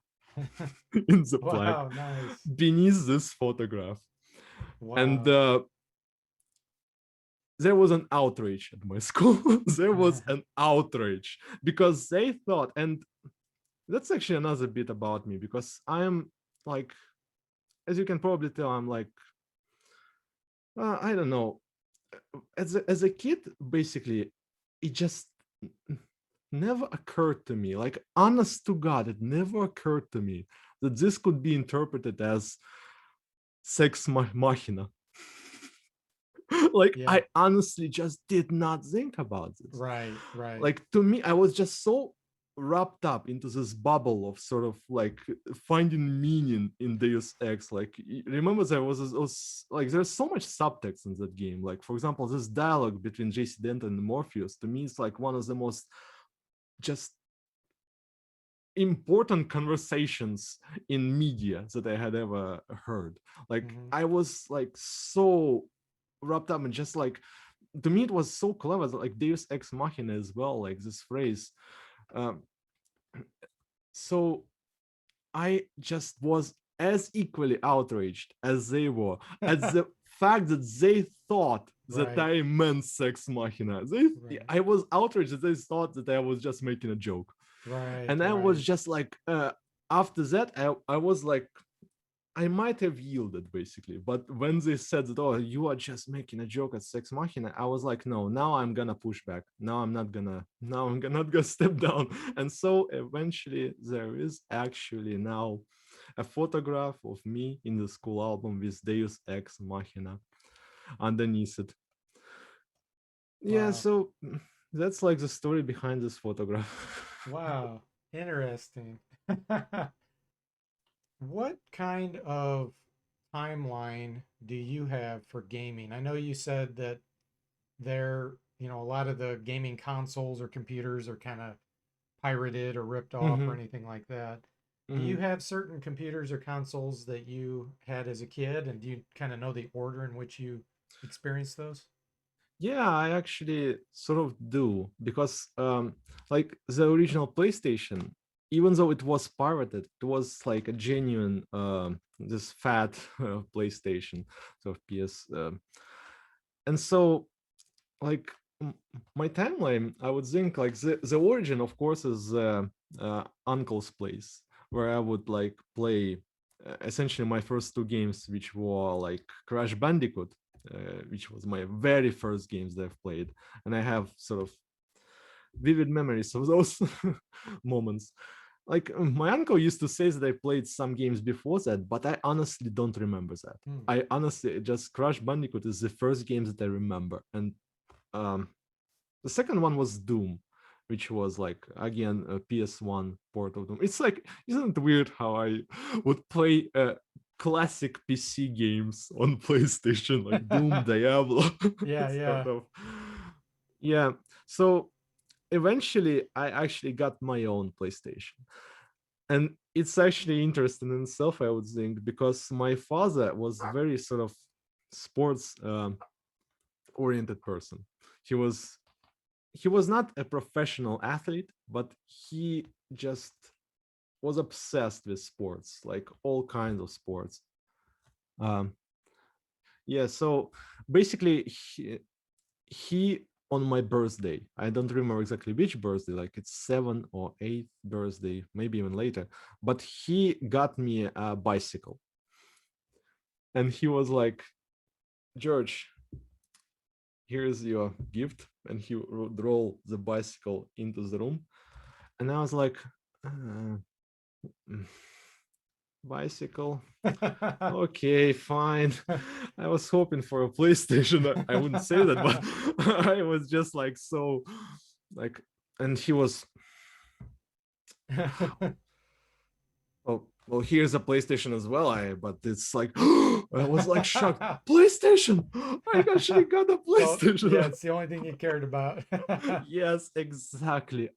in the plaque Wow. Nice. beneath this photograph. And Wow. there was an outrage at my school. There was an outrage because they thought, and that's actually another bit about me because I am like, as you can probably tell, I'm like, I don't know. As a kid, basically, it just never occurred to me. Like, honest to God, it never occurred to me that this could be interpreted as sex machina. Like Yeah. I honestly just did not think about this. Right. Right. Like to me, I was just so wrapped up into this bubble of sort of like finding meaning in Deus Ex. Like remember there was like there's so much subtext in that game. Like for example, this dialogue between JC Denton and Morpheus to me is like one of the most just important conversations in media that I had ever heard. Like Hmm. I was like so wrapped up and just like to me it was so clever, like Deus Ex Machina as well, like this phrase. Um, so I just was as equally outraged as they were at the fact that they thought that Right. I meant Sex Machina. Right. I was outraged that they thought that I was just making a joke. Right. And I was Right. just like, after that, I was like, I might have yielded basically, but when they said that, oh, you are just making a joke at Sex Machina, I was like, no, now I'm gonna push back. Now I'm not gonna, now I'm not gonna step down. And so eventually, there is actually now a photograph of me in the school album with Deus Ex Machina underneath it. Yeah, Wow. so that's like the story behind this photograph. Wow. Interesting. What kind of timeline do you have for gaming? I know you said that a lot of the gaming consoles or computers are kind of pirated or ripped off or Hmm. anything like that. Do you Hmm. have certain computers or consoles that you had as a kid, and do you kind of know the order in which you experienced those? Yeah, I actually sort of do because like the original PlayStation, even though it was pirated, it was like a genuine this fat PlayStation, so PS. And so like my timeline, I would think like the origin, of course, is uncle's place, where I would like play essentially my first two games, which were like Crash Bandicoot, which was my very first games that I've played, and I have sort of vivid memories of those moments. Like my uncle used to say that I played some games before that, but I honestly don't remember that. Hmm. I honestly just Crash Bandicoot is the first games that I remember, and um, the second one was Doom, which was like again a PS1 port of Doom. It's like, isn't it weird how I would play classic PC games on PlayStation, like Doom, Diablo, Yeah, sort yeah. of. Yeah. So eventually, I actually got my own PlayStation, and it's actually interesting in itself, I would think, because my father was very sort of sports oriented person. He was he was not a professional athlete, but he just was obsessed with sports, like all kinds of sports. Um, yeah, so basically, he on my birthday, I don't remember exactly which birthday, like it's 7th or 8th birthday, maybe even later, but he got me a bicycle, and he was like, George, here's your gift, and he would roll the bicycle into the room, and I was like, uh, bicycle. Okay, fine. I was hoping for a PlayStation. I wouldn't say that, but I was just like so like, and he was, well, here's a PlayStation as well. But it's like I was like shocked. PlayStation! I actually got a So yeah, PlayStation. it's the only thing you cared about. Yes, exactly.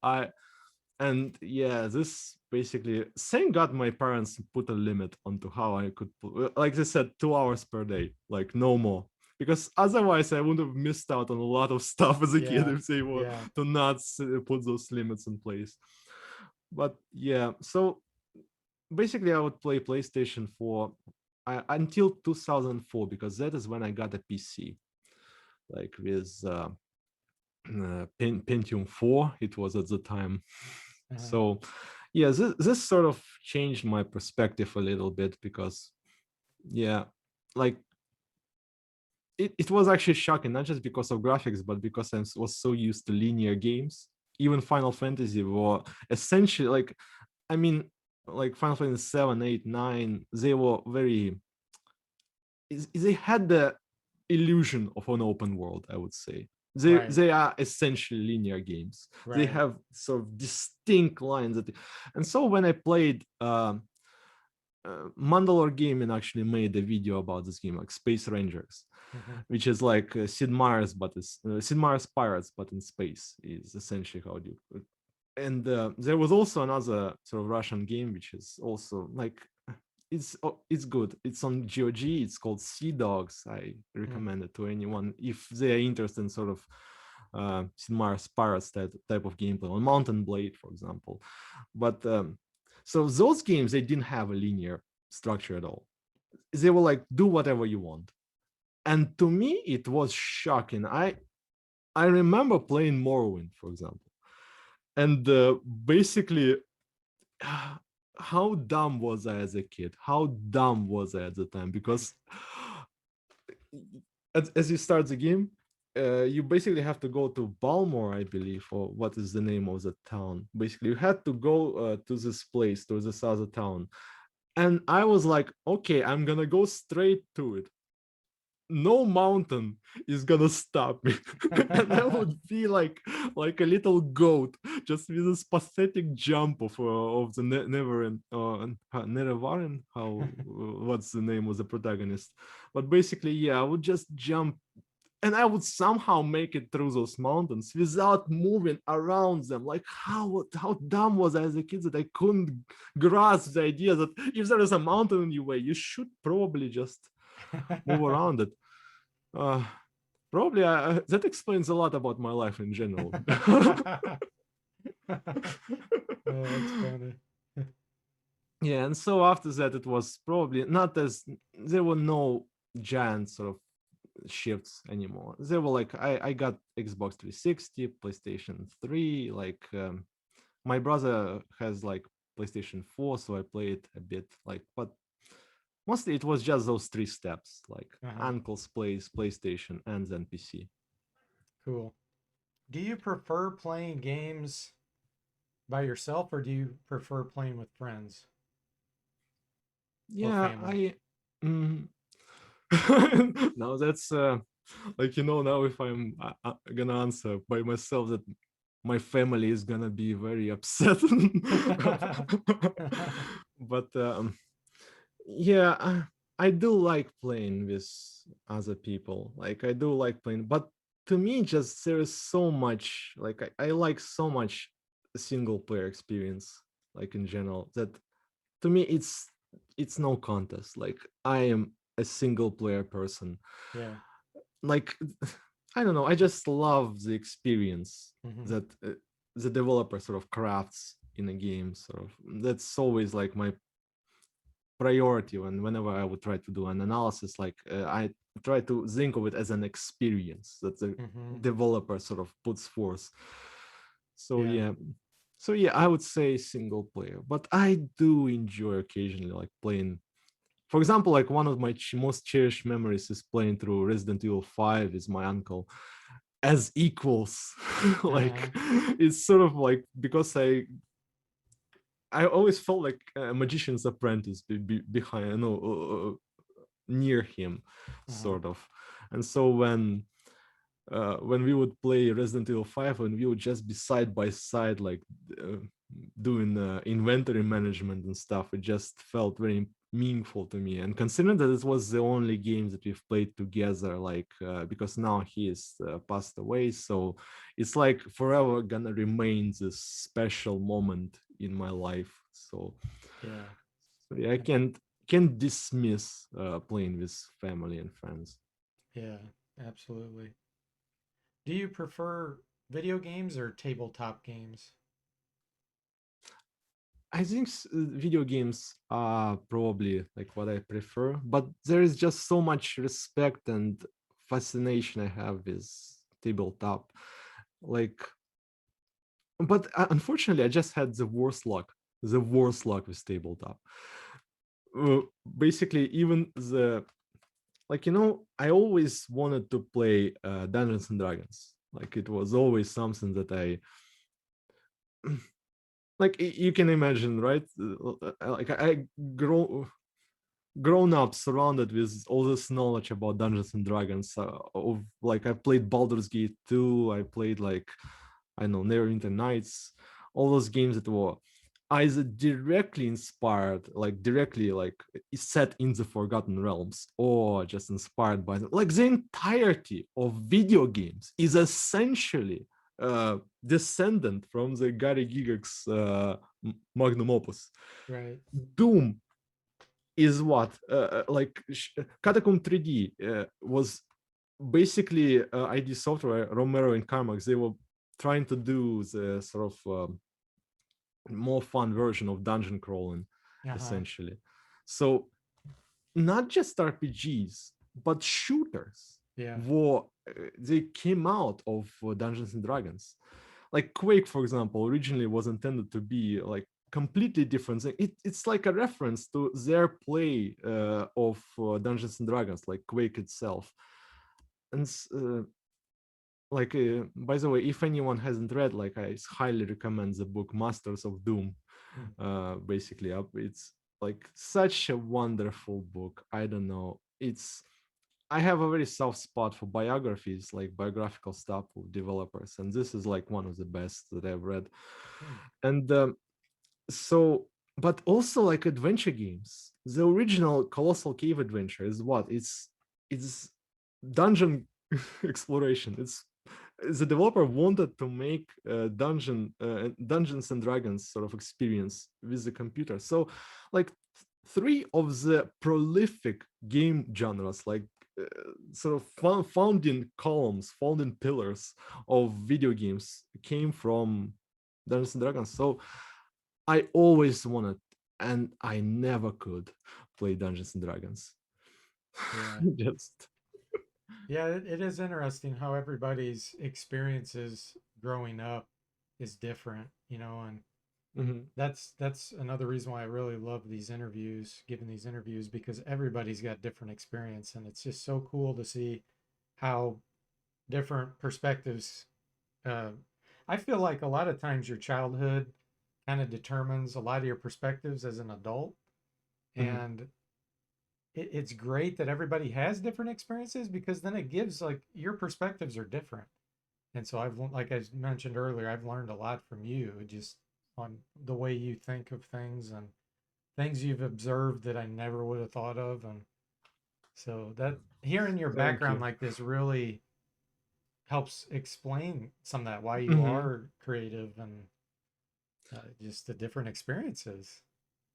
And yeah, this basically, thank God my parents put a limit onto how I could like they said, 2 hours per day, like no more, because otherwise I would have missed out on a lot of stuff as a kid Yeah, if they were yeah. to not put those limits in place. But yeah, so basically I would play PlayStation for until 2004, because that is when I got a PC, like with Pentium 4 it was at the time. Uh-huh. So yeah, this sort of changed my perspective a little bit, because yeah, like it was actually shocking, not just because of graphics, but because I was so used to linear games. Even Final Fantasy were essentially like, I mean, like Final Fantasy 7, 8, 9, they were very, they had the illusion of an open world, I would say. Right, They are essentially linear games. They right. have sort of distinct lines and so when I played Mandalore Gaming actually made a video about this game, like Space Rangers, Mhm. which is like Sid Meier's, but it's Sid Meier's Pirates, but in space is essentially how you. And there was also another sort of Russian game, which is also like it's good. It's on GOG. It's called Sea Dogs. I Mm. recommend it to anyone if they are interested in sort of Sid Meier's Pirates type of gameplay on Mountain Blade, for example. But so those games, they didn't have a linear structure at all. They were like, do whatever you want. And to me, it was shocking. I remember playing Morrowind, for example, and basically, how dumb was I as a kid? How dumb was I at the time? Because as you start the game, you basically have to go to Balmore, I believe, or what is the name of the town. Basically, you had to go to this place, to this other town. And I was like, okay, I'm gonna go straight to it. No mountain is gonna stop me. And I would be like a little goat, just with this pathetic jump of the Neverin, Nerevarin, how what's the name of the protagonist. But basically, yeah, I would just jump, and I would somehow make it through those mountains without moving around them. Like how dumb was I as a kid that I couldn't grasp the idea that if there is a mountain in your way, you should probably just move around it. Uh, Probably that explains a lot about my life in general. That's funny. Yeah, and so after that, it was probably not as there were no giant sort of shifts anymore. They were like I got Xbox 360, PlayStation 3. Like my brother has like PlayStation 4, so I played a bit. Like, but mostly it was just those three steps, like Uh-huh. uncle's place, PlayStation, and then PC. Cool. Do you prefer playing games by yourself or do you prefer playing with friends or Yeah, family? I. Mm, now that's like now if I'm gonna answer by myself that my family is gonna be very upset. But yeah, I do like playing with other people. Like I do like playing, but to me, just there is so much. Like I like so much single player experience. Like in general, that to me it's no contest. Like I am a single player person. Yeah. Like I don't know. I just love the experience Hmm. that the developer sort of crafts in a game. Sort of that's always like my priority whenever I would try to do an analysis. Like I try to think of it as an experience that the Hmm. developer sort of puts forth. So Yeah. yeah, so yeah, I would say single player, but I do enjoy occasionally like playing. For example, like one of my most cherished memories is playing through Resident Evil 5 with my uncle as equals. Uh-huh. Like it's sort of like because I always felt like a magician's apprentice behind, near him, Uh-huh. sort of. And so when we would play Resident Evil 5 and we would just be side by side, like uh, doing inventory management and stuff, it just felt very meaningful to me. And considering that it was the only game that we've played together, like because now he is passed away, so it's like forever gonna remain this special moment in my life. Yeah. So yeah, I can't dismiss playing with family and friends. Yeah. Absolutely. Do you prefer video games or tabletop games? I think video games are probably like what I prefer, but there is just so much respect and fascination I have with tabletop. Like, but unfortunately, I just had the worst luck with tabletop. Basically, even the like I always wanted to play Dungeons and Dragons. Like it was always something that I like. You can imagine, right? Like I grown up surrounded with all this knowledge about Dungeons and Dragons. Of like I played Baldur's Gate 2, I played like I know Neverwinter Nights, all those games that were either directly inspired, like directly like set in the Forgotten Realms, or just inspired by them. Like the entirety of video games is essentially descendant from the Gary Gygax's magnum opus. Right. Doom is what like Catacomb 3D was basically ID Software, Romero and Carmack. They were trying to do the sort of more fun version of dungeon crawling, Uh-huh. essentially. So not just RPGs, but shooters Yeah. were they came out of Dungeons and Dragons. Like Quake, for example, originally was intended to be like completely different thing. It's like a reference to their play of Dungeons and Dragons, like Quake itself. And like, by the way, if anyone hasn't read, like, I highly recommend the book Masters of Doom. Mm. Basically, it's like such a wonderful book. I don't know. I have a very soft spot for biographies, like biographical stuff of developers, and this is like one of the best that I've read. Mm. And so, but also like adventure games. The original Colossal Cave Adventure is what? It's dungeon exploration. It's the developer wanted to make Dungeons and Dragons sort of experience with the computer. So, like three of the prolific game genres, like sort of founding columns, founding pillars of video games came from Dungeons and Dragons. So I always wanted, and I never could play Dungeons and Dragons. Yeah. Just. Yeah, it is interesting how everybody's experiences growing up is different, and Mhm. that's another reason why I really love these interviews, giving these interviews, because everybody's got different experience, and it's just so cool to see how different perspectives. Uh, I feel like a lot of times your childhood kind of determines a lot of your perspectives as an adult, Mhm. and it's great that everybody has different experiences because then it gives like your perspectives are different. And so like I mentioned earlier, I've learned a lot from you just on the way you think of things and things you've observed that I never would have thought of. And so that hearing your Thank background you. like this really helps explain some of that, why you Mhm. are creative and just the different experiences.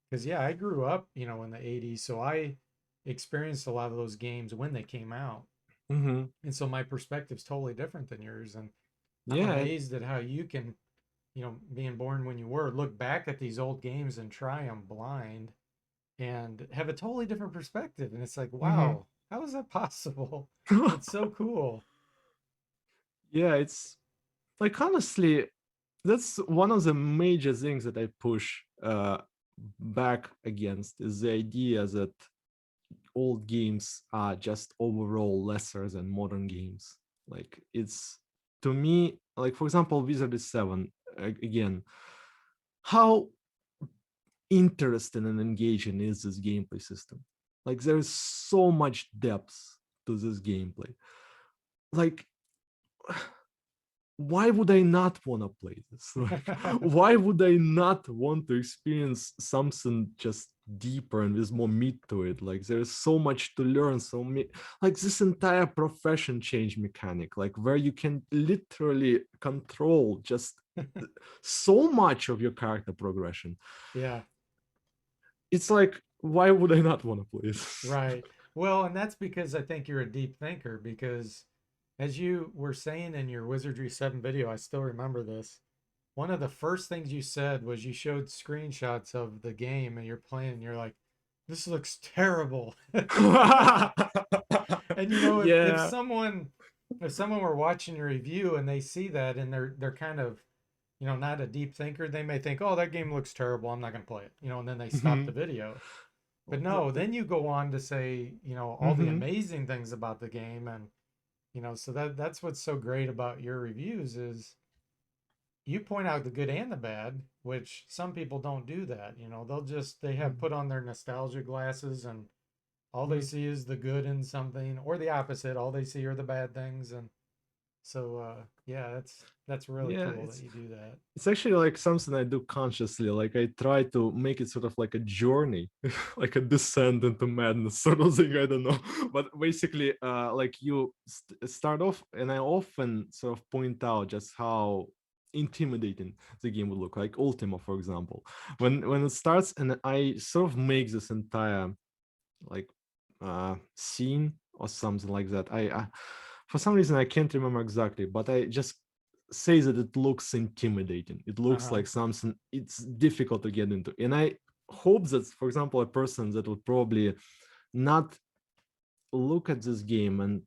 Because, yeah, I grew up, in the 80s. So I experienced a lot of those games when they came out. Mhm. And so my perspective's totally different than yours. And I'm Yeah. amazed at how you can, being born when you were, look back at these old games and try them blind and have a totally different perspective. And it's like, Mhm. wow, how is that possible? It's so cool. Yeah, it's like, honestly, that's one of the major things that I push back against, is the idea that old games are just overall lesser than modern games. Like, it's, to me, like, for example, Wizard is 7, again, how interesting and engaging is this gameplay system? Like, there's so much depth to this gameplay. Like, why would I not want to play this? Like, why would I not want to experience something just deeper and with more meat to it? Like, there's so much to learn. Like, this entire profession change mechanic, like, where you can literally control just so much of your character progression. Yeah, It's like, why would I not want to play this? right. Well, and that's because I think you're a deep thinker because as you were saying in your Wizardry 7 video, I still remember this. One of the first things you said was you showed screenshots of the game and you're playing and you're like, this looks terrible. And if Yeah. someone were watching your review and they see that and they're kind of, not a deep thinker, they may think, "Oh, that game looks terrible. I'm not going to play it." And then they stop the Mhm. video. But no, then you go on to say, all the Mhm. amazing things about the game and so that's what's so great about your reviews is you point out the good and the bad, which some people don't do that. They have put on their nostalgia glasses and all they Mhm. see is the good in something or the opposite. All they see are the bad things. And so, yeah, that's really Yeah, cool that you do that. it's actually like something I do consciously. Like, I try to make it sort of like a journey, like a descent into madness sort of thing. I don't know, but basically, like, you start off, and I often sort of point out just how intimidating the game would look. Like Ultima, for example, when it starts, and I sort of make this entire, like, scene or something like that. I for some reason I can't remember exactly, but I just say that it looks intimidating. It looks Uh-huh. like something it's difficult to get into, and I hope that, for example, a person that would probably not look at this game and,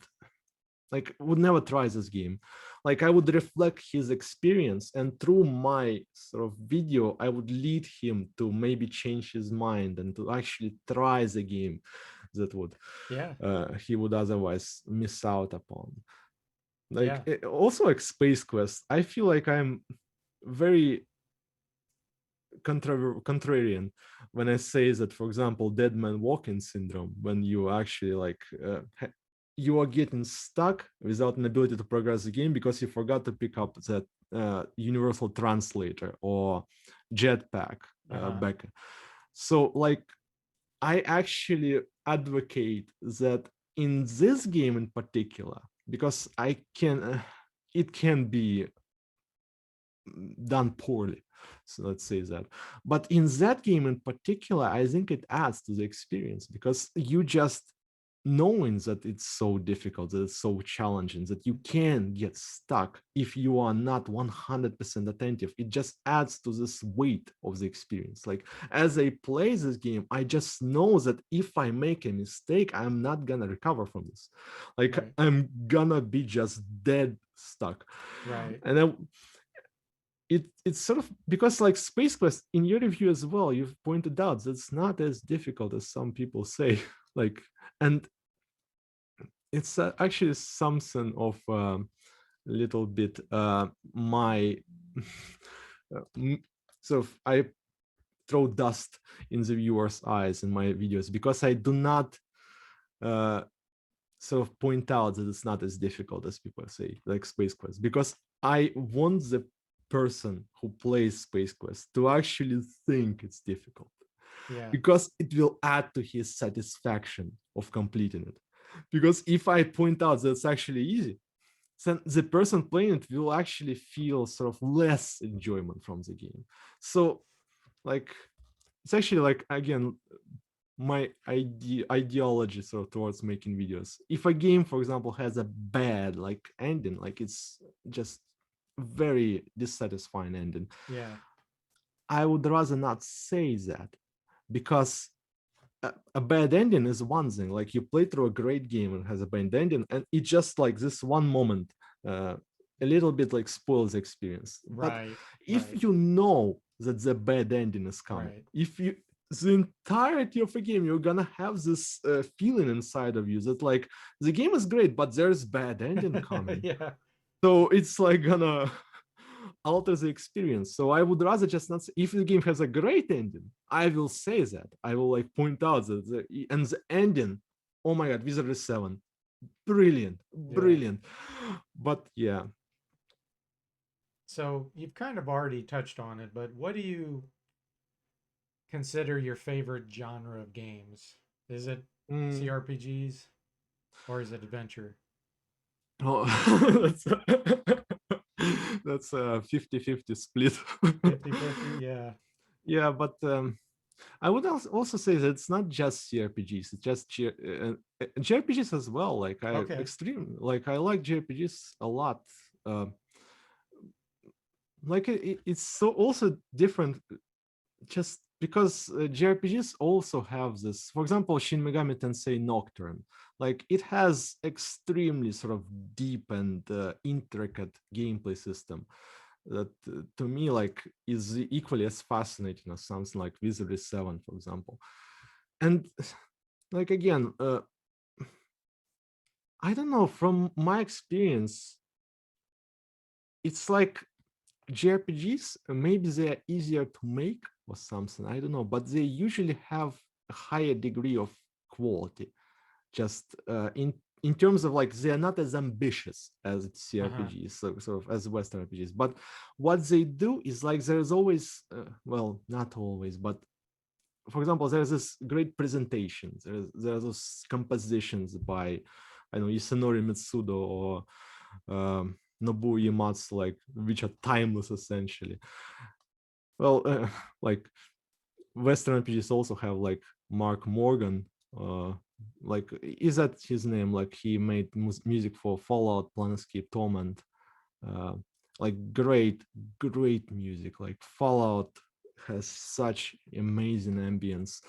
like, would never try this game, like, I would reflect his experience, and through my sort of video I would lead him to maybe change his mind and to actually try the game that would Yeah. he would otherwise miss out upon. Like, Yeah. also, like Space Quest, I feel like I'm very contrarian when I say that, for example, dead man walking syndrome, when you actually, like, you are getting stuck without an ability to progress the game because you forgot to pick up that universal translator or jetpack Uh-huh. back. So, like, I actually advocate that in this game in particular, because it can be done poorly. So let's say that. But in that game in particular, I think it adds to the experience because you just knowing that it's so difficult, that it's so challenging, that you can get stuck if you are not 100% attentive, it just adds to this weight of the experience. Like as I play this game, I just know that if I make a mistake, I'm not gonna recover from this. Like Right. I'm gonna be just dead stuck. Right. And then it's sort of because like Space Quest in your review as well, you've pointed out that's not as difficult as some people say. Like, and it's actually something of a little bit my sort of I throw dust in the viewer's eyes in my videos because I do not uh, sort of point out that it's not as difficult as people say, like Space Quest, because I want the person who plays Space Quest to actually think it's difficult Yeah. because it will add to his satisfaction of completing it. Because if I point out that it's actually easy, then the person playing it will actually feel sort of less enjoyment from the game. So like it's actually like again my ideology sort of towards making videos. If a game, for example, has a bad like ending, like it's just very dissatisfying ending, Yeah. I would rather not say that because a bad ending is one thing. Like you play through a great game and has a bad ending, and it just like this one moment, a little bit like spoils the experience. But Right. Right. if you know that the bad ending is coming, Right. if you the entirety of a game, you're gonna have this feeling inside of you that like the game is great, but there's bad ending coming. Yeah. So it's like gonna alter the experience. So I would rather just not say, if the game has a great ending, I will say that. I will like point out that the ending, oh my god, Wizard 7, brilliant, Yeah. brilliant. But yeah. So you've kind of already touched on it, but what do you consider your favorite genre of games? Is it Mm, CRPGs or is it adventure? oh, that's a 50-50 split. 50-50? Yeah. Yeah, but I would also say that it's not just CRPGs, it's just JRPGs as well. Like Okay. I like JRPGs a lot. Uh, like it's so also different just because JRPGs also have this. For example, Shin Megami Tensei Nocturne, like it has extremely sort of deep and intricate gameplay system that to me like is equally as fascinating as something like Wizardry 7, for example. And like again, I don't know, from my experience, it's like JRPGs, maybe they're easier to make or something, I don't know, but they usually have a higher degree of quality. Just in terms of like they're not as ambitious as Uh-huh. CRPGs, so sort of as Western RPGs. But what they do is like there's always, well, not always, but for example, there's this great presentation. There's those compositions by, I don't know, Isanori Mitsudo or Nobuo Uematsu, like which are timeless essentially. Well, like Western RPGs also have like Mark Morgan. Uh, like is that his name? Like he made music for Fallout, Planescape Torment. Uh, like great music. Like Fallout has such amazing ambience.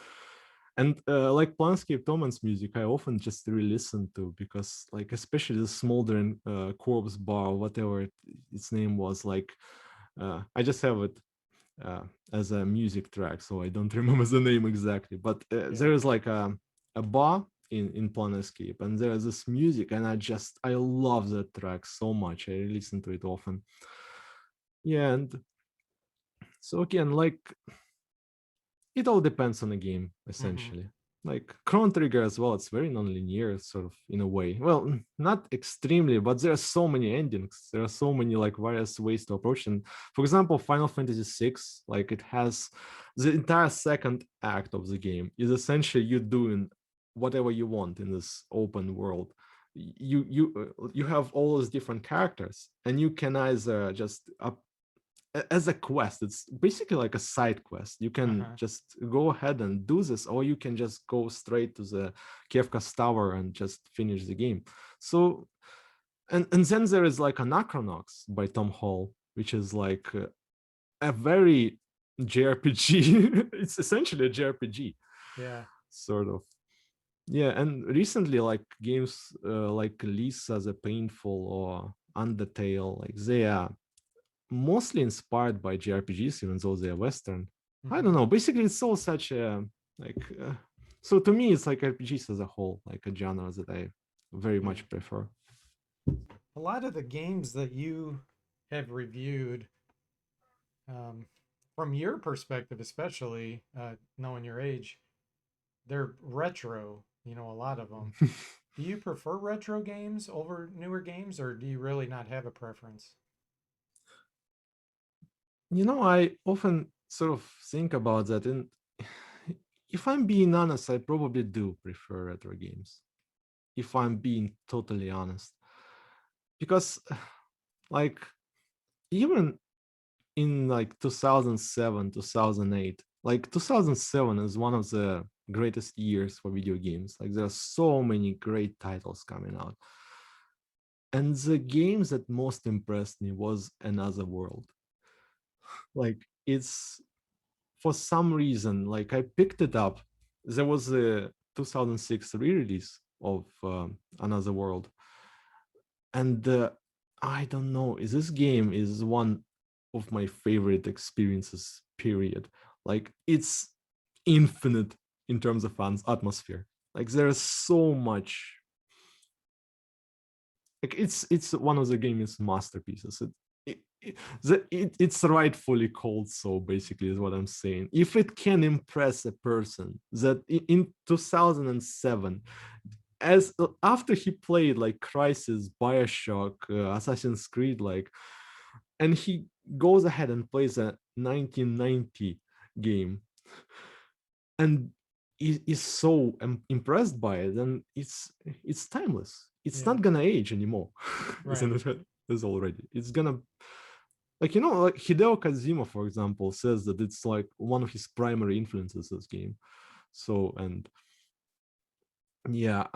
And like Planescape Torment's music, I often just re-listen to because, like, especially the Smoldering Corpse Bar, whatever its name was, like, I just have it uh, as a music track, so I don't remember the name exactly. But Yeah. there is like a bar in Planescape, and there is this music, and I love that track so much. I listen to it often. Yeah, and so again, like it all depends on the game Mm-hmm. essentially. Like Chrono Trigger as well, it's very non-linear, sort of in a way. Well, not extremely, but there are so many endings. There are so many like various ways to approach. And for example, Final Fantasy VI, like it has the entire second act of the game is essentially you doing whatever you want in this open world. You have all those different characters, and you can either just as a quest. It's basically like a side quest. You can Uh-huh. just go ahead and do this, or you can just go straight to the Kefka's tower and just finish the game. So, and then there is like Anachronox by Tom Hall, which is like a very JRPG. It's essentially a JRPG, Yeah. sort of. Yeah, and recently, like games like Lisa the Painful or Undertale, like they are mostly inspired by JRPGs, even though they are Western. I Mm-hmm. don't know. Basically, it's all such a like. So to me, it's like RPGs as a whole, like a genre that I very Yeah. much prefer. A lot of the games that you have reviewed, um, from your perspective, especially knowing your age, they're retro, a lot of them. Do you prefer retro games over newer games, or do you really not have a preference? I often sort of think about that, and if I'm being honest, I probably do prefer retro games. If I'm being totally honest, because like even in like 2007, 2008, like 2007 is one of the greatest years for video games. Like there are so many great titles coming out, and the game that most impressed me was Another World. Like it's, for some reason, like I picked it up. There was a 2006 re-release of Another World, and I don't know, this game is one of my favorite experiences, period. Like it's infinite in terms of atmosphere. Like there's so much, like it's one of the game's masterpieces. It's rightfully called so, basically, is what I'm saying. If it can impress a person that in 2007, as after he played like Crisis, Bioshock, Assassin's Creed, like, and he goes ahead and plays a 1990 game and is so impressed by it, then it's timeless. It's Yeah. not gonna age anymore. Right. Isn't it? Is already. It's gonna, like, like Hideo Kojima, for example, says that it's like one of his primary influences, this game. So, and yeah,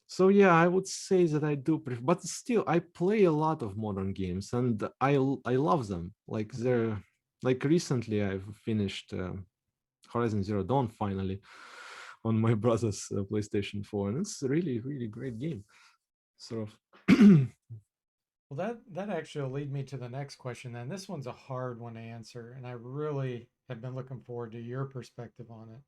so yeah, I would say that I do prefer, but still I play a lot of modern games and I love them. Like Mm-hmm. they're, like, recently I've finished Horizon Zero Dawn finally on my brother's PlayStation 4, and it's a really really great game. Sort of. Well, that actually will lead me to the next question then. This one's a hard one to answer, and I really have been looking forward to your perspective on it.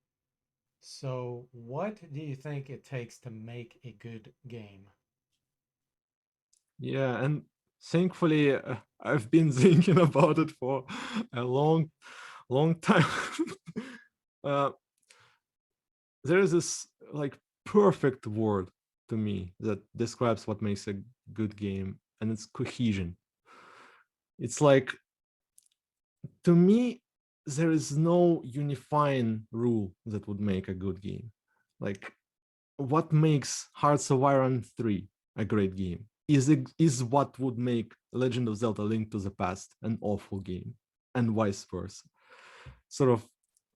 So, what do you think it takes to make a good game? Yeah, and thankfully I've been thinking about it for a long time. uh, there is this like perfect word to me that describes what makes a good game, and it's cohesion. It's like, to me, there is no unifying rule that would make a good game. Like, what makes Hearts of Iron 3 a great game is what would make Legend of Zelda Link to the Past an awful game, and vice versa. Sort of,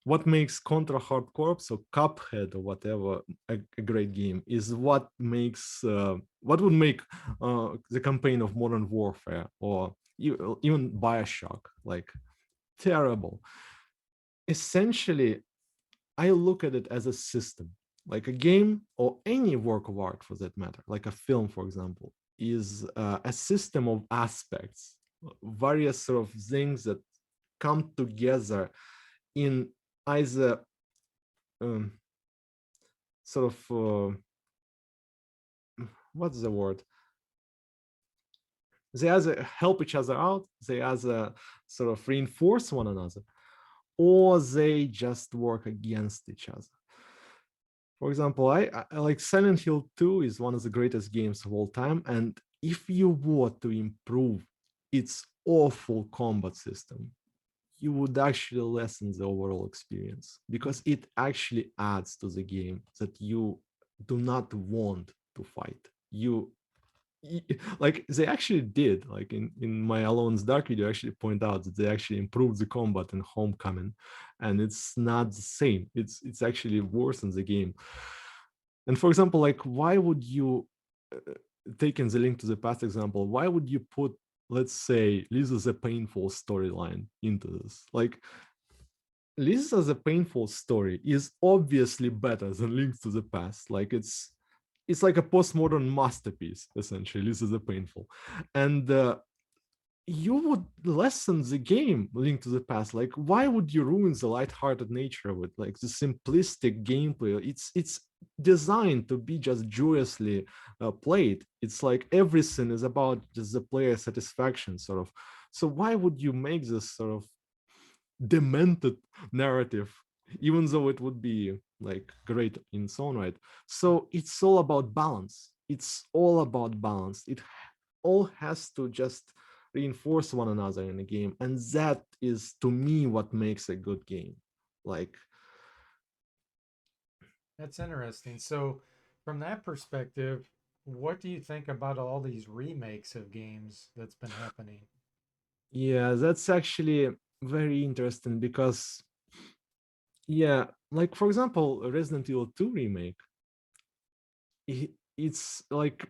what makes Contra Hard Corps or Cuphead or whatever a great game is what makes what would make the campaign of Modern Warfare or even Bioshock like terrible. Essentially, I look at it as a system. Like a game or any work of art for that matter, like a film, for example, is a system of aspects, various sort of things that come together in either um, sort of what's the word? They either help each other out, they either sort of reinforce one another, or they just work against each other. For example, I like Silent Hill 2 is one of the greatest games of all time. And if you were to improve its awful combat system, you would actually lessen the overall experience because it actually adds to the game that you do not want to fight. You like they actually did, like in my Alone's Dark video, I actually point out that they actually improved the combat in Homecoming, and it's not the same. It's actually worse in the game. And for example, like why would you taking the Link to the Past example, why would you put, let's say, Lisa's a painful storyline into this? Like Lisa's a painful story is obviously better than Link to the Past. Like it's like a postmodern masterpiece, essentially. Lisa's a painful, and you would lessen the game Link to the Past. Like why would you ruin the lighthearted nature of it? Like the simplistic gameplay, it's designed to be just joyously played. It's like everything is about just the player satisfaction, sort of. So why would you make this sort of demented narrative, even though it would be like great in its own right? So it's all about balance. It's all about balance. It all has to just reinforce one another in a game, and that is to me what makes a good game. Like, That's interesting. So, from that perspective, what do you think about all these remakes of games that's been happening? yeah, that's actually very interesting because, yeah, like for example, Resident Evil 2 remake, it's like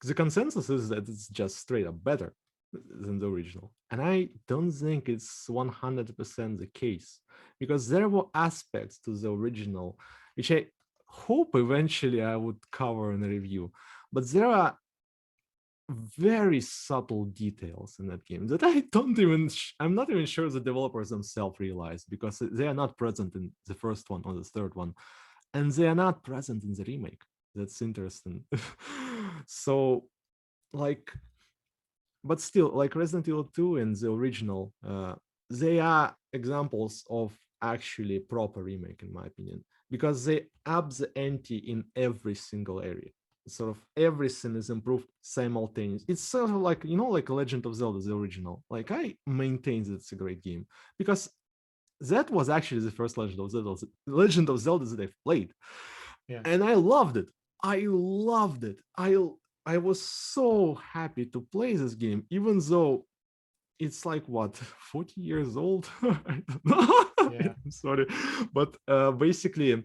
the consensus is that it's just straight up better than the original. And I don't think it's 100% the case, because there were aspects to the original which I hope eventually I would cover in a review. But there are very subtle details in that game that I don't even, I'm not even sure the developers themselves realize, because they are not present in the first one or the third one, and they are not present in the remake. That's interesting. So, like, but still, like Resident Evil 2 and the original, they are examples of actually proper remake, in my opinion, because they up the ante in every single area. Sort of everything is improved simultaneously. It's sort of like, you know, like Legend of Zelda, the original. Like I maintain that it's a great game because that was actually the first Legend of Zelda that I've played, Yeah. and I loved it. I loved it. I was so happy to play this game, even though it's like what 40 years old. I don't know. Yeah. I'm sorry, but basically,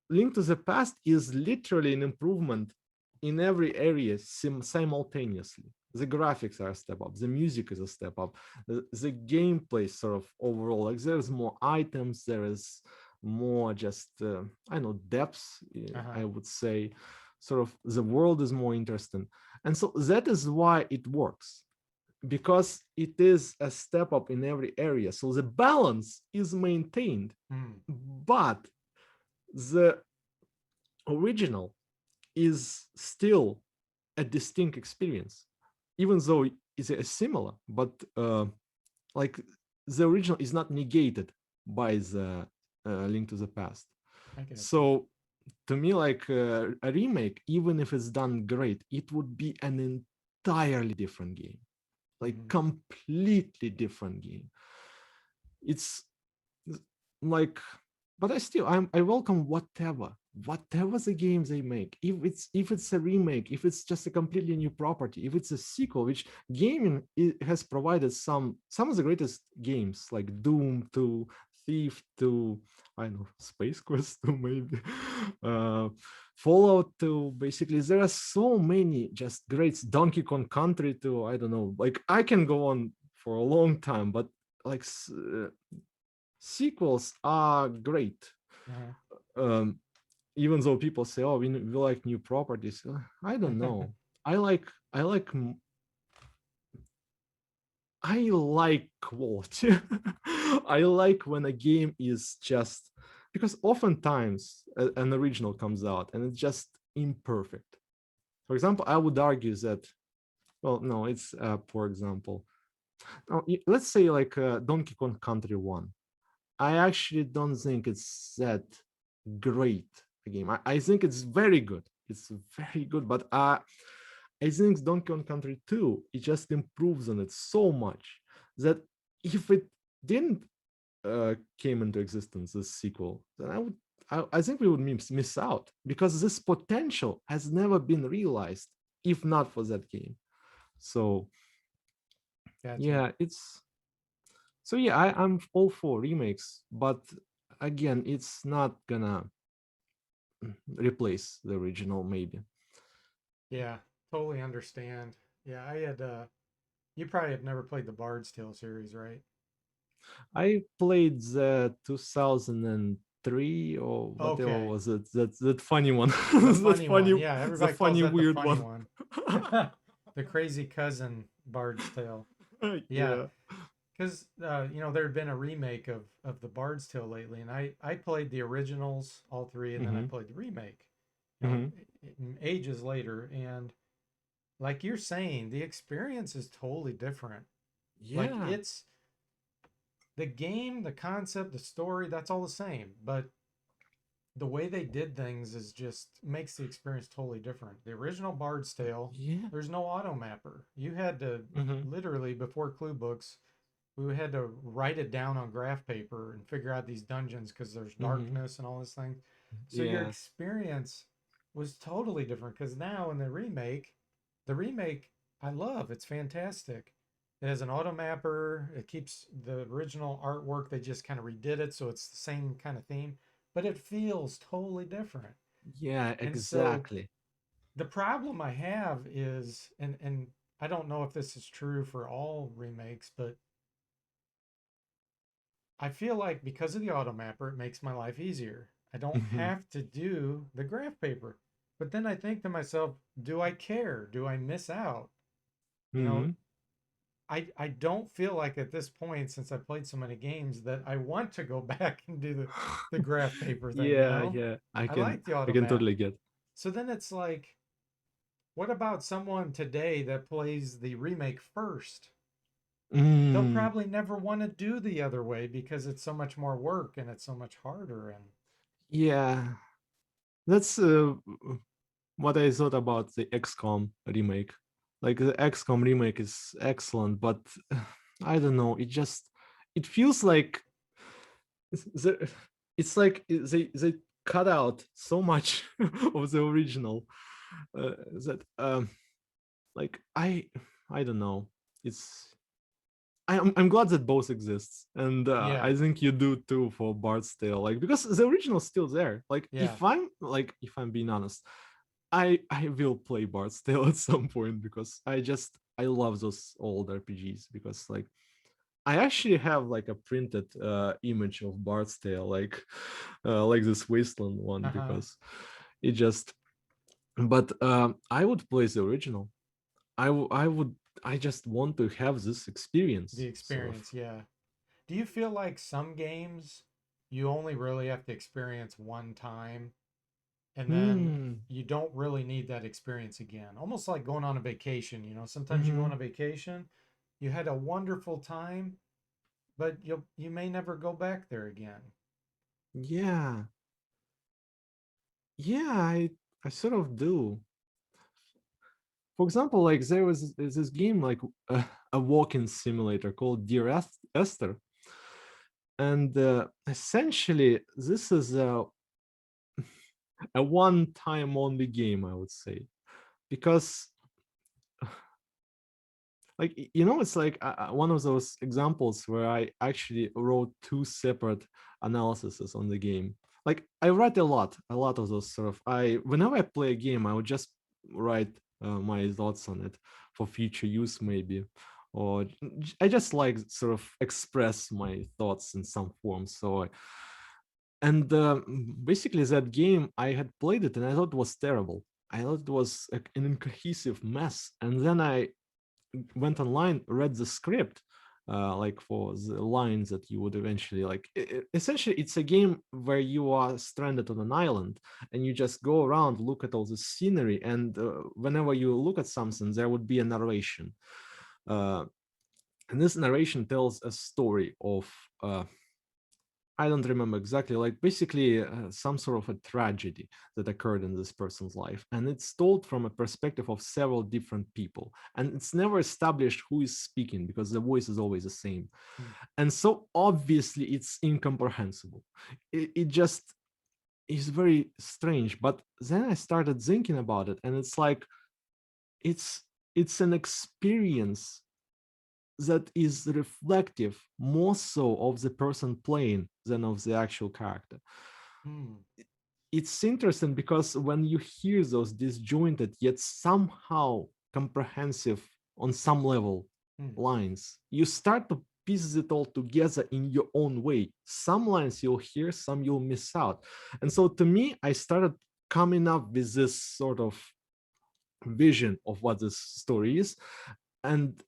Link to the Past is literally an improvement in every area simultaneously. The graphics are a step up, the music is a step up, the gameplay sort of overall, like there's more items, there is more just I don't know, depth, Uh-huh. I would say. Sort of the world is more interesting, and so that is why it works, because it is a step up in every area, so the balance is maintained. Hmm. But the original is still a distinct experience, even though it's similar, but like the original is not negated by the Link to the Past. I get you. So to me, like a remake, even if it's done great, it would be an entirely different game, like Hmm. completely different game. It's like, but I welcome whatever the games they make. If it's a remake, if it's just a completely new property, if it's a sequel, which gaming has provided some of the greatest games like Doom to Thief to, I don't know, Space Quest to maybe Fallout to, basically there are so many just greats, Donkey Kong Country to, I don't know, like I can go on for a long time, but like sequels are great. Uh-huh. Um, Even though people say, "Oh, we like new properties," I don't know. I like I like I like quality. I like when a game is just, because oftentimes an original comes out and it's just imperfect. For example, I would argue that, well, no, it's for example, now, let's say like Donkey Kong Country 1. I actually don't think it's that great a game. I think it's very good. It's very good, but I think Donkey Kong Country 2, it just improves on it so much that if it didn't came into existence, this sequel, then I think we would miss out, because this potential has never been realized if not for that game. So Gotcha. yeah, it's so yeah, I'm all for remakes, but again, it's not gonna replace the original, maybe. Yeah, totally understand. Yeah, I had you probably have never played the Bard's Tale series, right? I played the 2003 or whatever Okay. was it, that funny one, The that funny one. funny, Yeah, the everybody calls funny that the weird funny one. one. The crazy cousin Bard's Tale. Yeah, Yeah. because there had been a remake of the Bard's Tale lately, and I played the originals, all three, and then I Hmm. played the remake, Hmm. ages later. And like you're saying, the experience is totally different. Like Yeah. it's the game, the concept, the story, that's all the same, but the way they did things is just makes the experience totally different. The original Bard's Tale, Yeah. there's no auto mapper. You had to Hmm. literally before clue books, we had to write it down on graph paper and figure out these dungeons because there's Hmm. darkness and all this thing. So your Yeah. experience was totally different because now in the remake I love. It's fantastic. It has an auto mapper. It keeps the original artwork. They just kind of redid it so it's the same kind of theme, but it feels totally different. Yeah, And so exactly. the problem I have is, and I don't know if this is true for all remakes, but I feel like because of the auto mapper, it makes my life easier. I don't Hmm. have to do the graph paper. But then I think to myself, do I care? Do I miss out? You know, Hmm. I don't feel like at this point, since I've played so many games, that I want to go back and do the graph paper thing, you Yeah, know? yeah. I like the I auto can map. totally get. So then it's like, what about someone today that plays the remake first? They'll Mm, probably never want to do the other way because it's so much more work and it's so much harder. And yeah. That's what I thought about the XCOM remake. Like the XCOM remake is excellent, but I don't know. It feels like the, it's like they cut out so much of the original that like I don't know. It's I'm glad that both exists, and yeah, I think you do too for Bard's Tale, like because the original's still there. Like yeah, if I'm being honest, I will play Bard's Tale at some point because I love those old RPGs because like I actually have like a printed image of Bard's Tale, like this Wasteland one uh huh. because it just. But I would play the original. I would. I just want to have this The experience, sort of. experience, yeah. Do you feel like some games you only really have to experience one time and then Hmm. you don't really need that experience again? Almost like going on a vacation, sometimes you go on Mm-hmm. a vacation, you had a wonderful time, but you may never go back there again. Yeah. Yeah. I sort of do. For example, like there was this game like a walking simulator called Esther, and essentially this is a one-time only game, I would say, because like it's like one of those examples where I actually wrote two separate analyses on the game. Like I write a lot of those sort of. I Whenever I play a game, I would just write my thoughts on it for future use, maybe, or I just like sort of express my thoughts in some form. And basically that game, I had played it and I thought it was terrible. I thought it was like an incohesive mess, and then I went online, read the script, like for the lines that you would eventually like. Essentially, it's a game where you are stranded on an island and you just go around, look at all the scenery, and whenever you look at something, there would be a narration. Uh, and this narration tells a story of I don't remember exactly, like basically some sort of a tragedy that occurred in this person's life. And it's told from a perspective of several different people. And it's never established who is speaking because the voice is always the same. Hmm. And so obviously it's incomprehensible. It just is very strange. But then I started thinking about it, and it's like, it's it's an experience that is reflective more so of the person playing than of the actual character. Hmm. It's interesting because when you hear those disjointed yet somehow comprehensive on some level Hmm. lines, you start to piece it all together in your own way. Some lines you'll hear, some you'll miss out. And so to me, I started coming up with this sort of vision of what this story is. And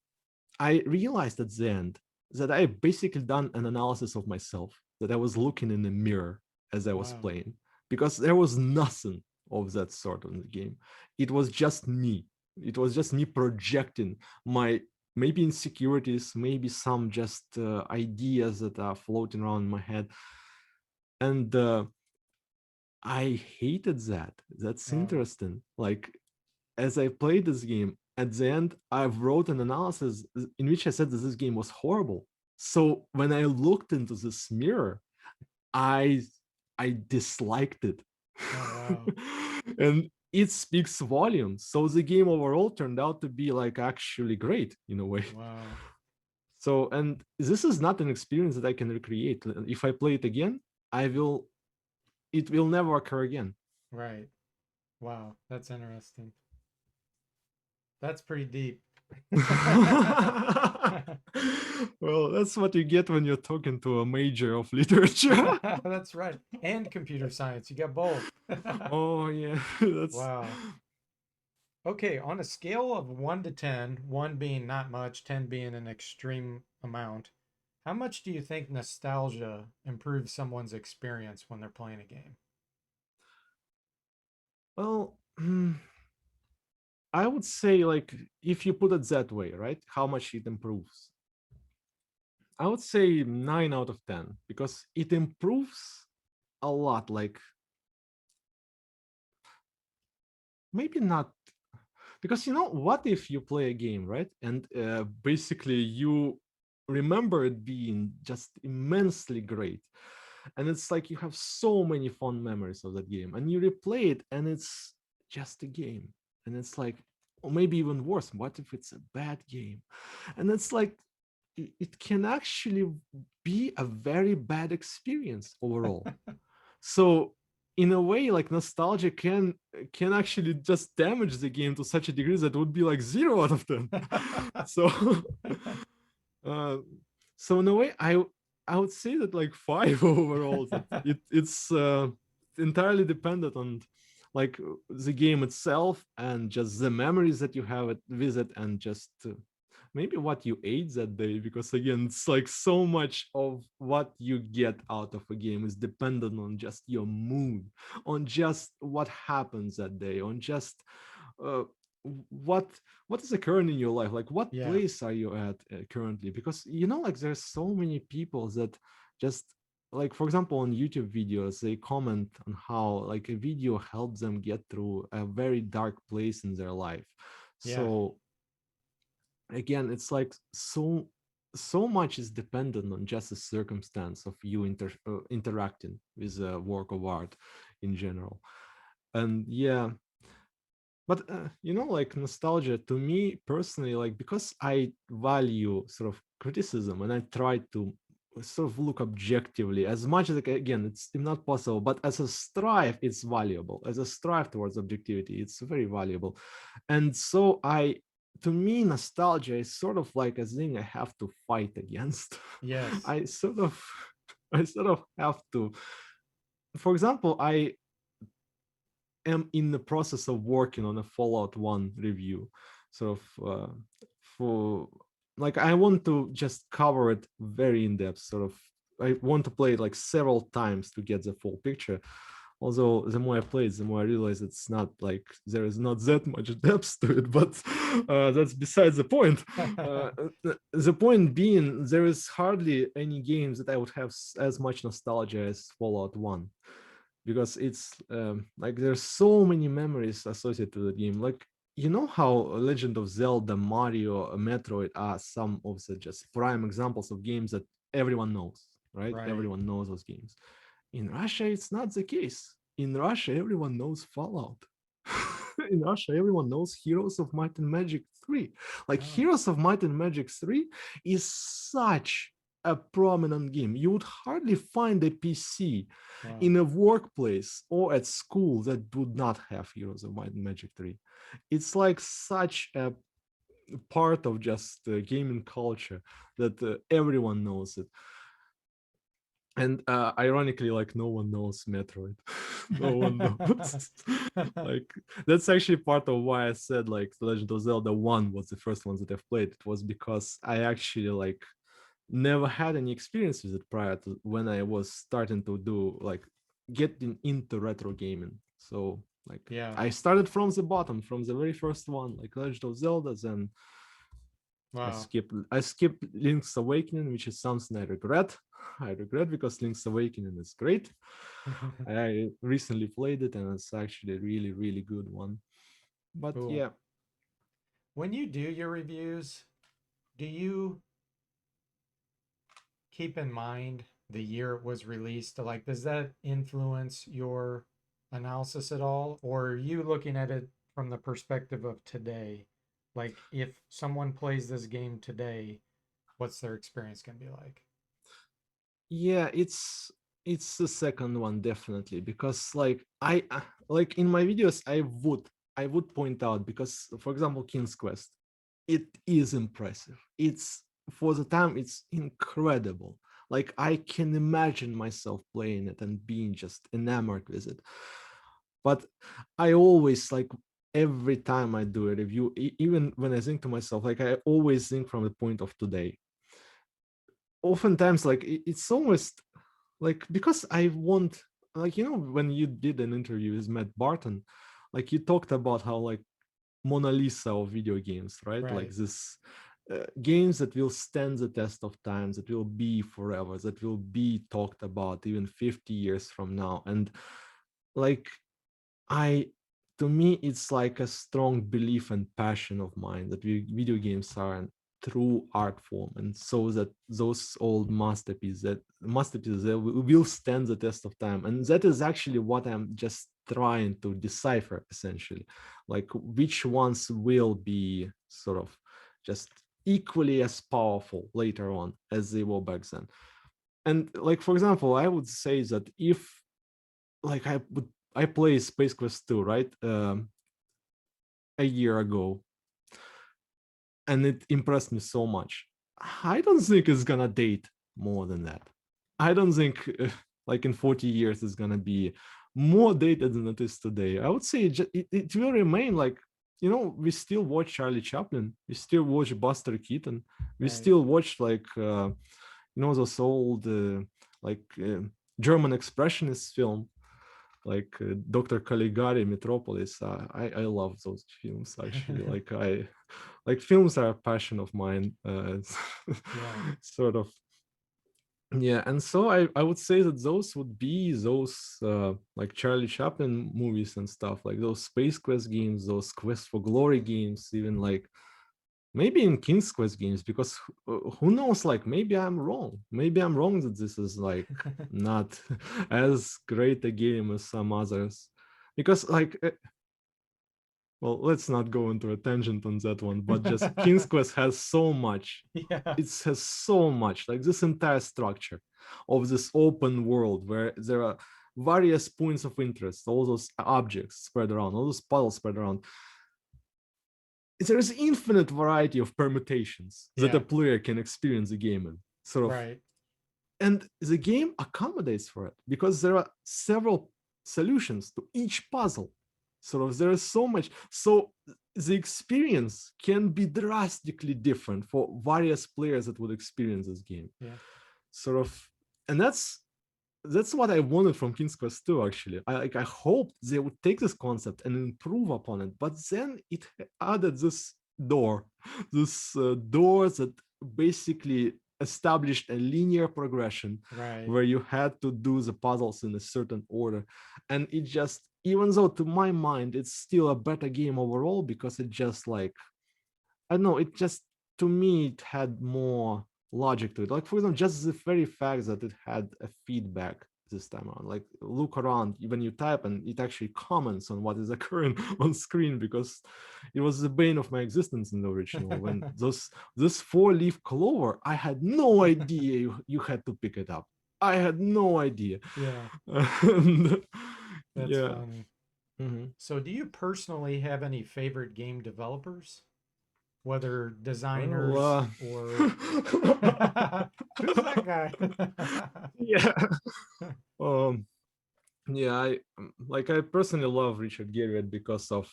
I realized at the end that I basically done an analysis of myself, that I was looking in the mirror as I was Wow. playing, because there was nothing of that sort in the game. It was just me. It was just me projecting my maybe insecurities, maybe some just ideas that are floating around in my head. And I hated that. That's Wow. interesting. Like, as I played this game, at the end, I wrote an analysis in which I said that this game was horrible. So when I looked into this mirror, I I disliked it. Oh, wow. And it speaks volumes. So the game overall turned out to be like actually great in a way. Wow. So, and this is not an experience that I can recreate. If I play it again, I will, it will never occur again. Right. Wow. That's interesting. That's pretty deep. Well, that's what you get when you're talking to a major of literature. That's right. And computer science. You got both. Oh yeah, that's Wow. Okay, on a scale of 1 to 10, 1 being not much, 10 being an extreme amount, how much do you think nostalgia improves someone's experience when they're playing a game? well. I would say like if you put it that way, right? How much it improves? I would say 9 out of 10 because it improves a lot. Like maybe not because what if you play a game, right? And basically you remember it being just immensely great, and it's like you have so many fond memories of that game, and you replay it, and it's just a game, and it's like, or maybe even worse, what if it's a bad game? And it's like it can actually be a very bad experience overall. So in a way, like nostalgia can actually just damage the game to such a degree that would be like 0 out of 10. So uh, so in a way, I would say that like 5 overall. That it's entirely dependent on like the game itself and just the memories that you have with it, and just maybe what you ate that day, because again, it's like so much of what you get out of a game is dependent on just your mood, on just what happens that day, on just uh, what what is occurring in your life, like what Yeah. place are you at currently, because like there's so many people that just, like for example on YouTube videos, they comment on how like a video helps them get through a very dark place in their life. Yeah. So again, it's like so much is dependent on just the circumstance of you interacting with a work of art in general. And yeah, but like nostalgia to me personally, like because I value sort of criticism and I try to sort of look objectively as much as, like, again, it's not possible, but as a strive it's valuable, as a strive towards objectivity it's very valuable. And so to me nostalgia is sort of like a thing I have to fight against. Yes. i sort of I sort of have to, for example, I am in the process of working on a Fallout 1 review, sort of for like I want to just cover it very in depth. Sort of, I want to play it like several times to get the full picture. Although the more I play it, the more I realize it's not like there is not that much depth to it. But that's besides the point. The point being, there is hardly any games that I would have as much nostalgia as Fallout 1, because it's like there's so many memories associated with the game. Like how Legend of Zelda, Mario, Metroid are some of the just prime examples of games that everyone knows, right? Right. Everyone knows those games. In Russia, it's not the case. In Russia, everyone knows Fallout. in Russia, everyone knows Heroes of Might and Magic 3. Like Oh, Heroes of Might and Magic 3 is such a prominent game. You would hardly find a PC wow. in a workplace or at school that would not have Heroes of Might and Magic 3. It's like such a part of just gaming culture that everyone knows it. And ironically, like no one knows Metroid. No one knows. Like that's actually part of why I said like The Legend of Zelda 1 was the first one that I've played. It was because I actually like never had any experience with it prior to when I was starting to do like getting into retro gaming. So like Yeah. I started from the bottom, from the very first one, like Legend of Zelda, then Wow. I skipped Link's Awakening, which is something I regret. I regret because Link's Awakening is great. I recently played it and it's actually a really, really good one. But Cool. yeah, When you do your reviews, do you keep in mind the year it was released? Like, does that influence your analysis at all? Or are you looking at it from the perspective of today? Like, if someone plays this game today, what's their experience going to be like? yeah, it's the second one definitely because like like in my videos I would point out because for example King's Quest, it is impressive. It's for the time it's incredible. Like I can imagine myself playing it and being just enamored with it. But I always like every time I do a review, even when I think to myself, like I always think from the point of today. Oftentimes, like it's almost like because I want, like when you did an interview with Matt Barton, like you talked about how like Mona Lisa of video games, right? Like Right. this games that will stand the test of time, that will be forever, that will be talked about even 50 years from now. And like I to me it's like a strong belief and passion of mine that video games are a true art form, and so that those old masterpieces that will stand the test of time. And that is actually what I'm just trying to decipher essentially, like which ones will be sort of just equally as powerful later on as they were back then. And like for example, I would say that if like I play Space Quest 2, right? A year ago, and it impressed me so much. I don't think it's gonna date more than that. I don't think like in 40 years it's gonna be more dated than it is today. I would say it will remain like, we still watch Charlie Chaplin, we still watch Buster Keaton, we Right. still watch like those old like German expressionist film like Dr. Caligari, Metropolis. I love those films actually. Like I like films are a passion of mine. Yeah. Sort of. Yeah, and so I would say that those would be those like Charlie Chaplin movies and stuff, like those Space Quest games, those Quest for Glory games, even like maybe in King's Quest games, because who knows, like maybe I'm wrong. Maybe I'm wrong that this is like not as great a game as some others. Because like well, let's not go into a tangent on that one, but just King's Quest has so much. Yeah. It has so much, like this entire structure of this open world where there are various points of interest, all those objects spread around, all those puzzles spread around. There is infinite variety of permutations that a Yeah. player can experience the game in. Sort of, Right. and the game accommodates for it because there are several solutions to each puzzle. Sort of, there is so much. So the experience can be drastically different for various players that would experience this game. Yeah. Sort of, and that's what I wanted from King's Quest 2, actually. I hoped they would take this concept and improve upon it, but then it added this door, this door that basically established a linear progression Right. where you had to do the puzzles in a certain order. And it just, even though to my mind, it's still a better game overall because it just like, I don't know, it just, to me, it had more logic to it. Like, for example, just the very fact that it had a feedback this time around. Like look around when you type and it actually comments on what is occurring on screen, because it was the bane of my existence in the original. When this 4-leaf clover, I had no idea you had to pick it up. I had no idea. Yeah, And, that's yeah. funny. Mhm. So, do you personally have any favorite game developers, whether Well, designers or who's that guy? yeah. Um, yeah, I personally love Richard Garriott because of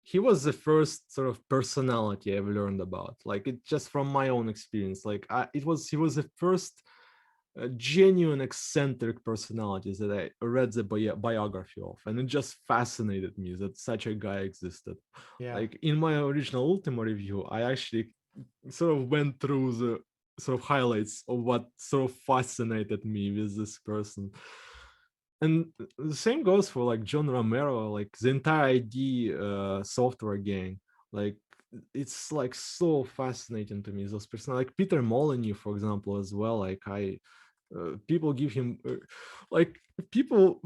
he was the first sort of personality I've learned about. Like it just from my own experience. Like he was the first genuine eccentric personalities that I read the biography of, and it just fascinated me that such a guy existed. Yeah. Like in my original Ultima review, I actually sort of went through the sort of highlights of what sort of fascinated me with this person. And the same goes for like John Romero, like the entire ID software gang. Like it's like so fascinating to me, those person like Peter Molyneux, for example, as well. Like people give him like people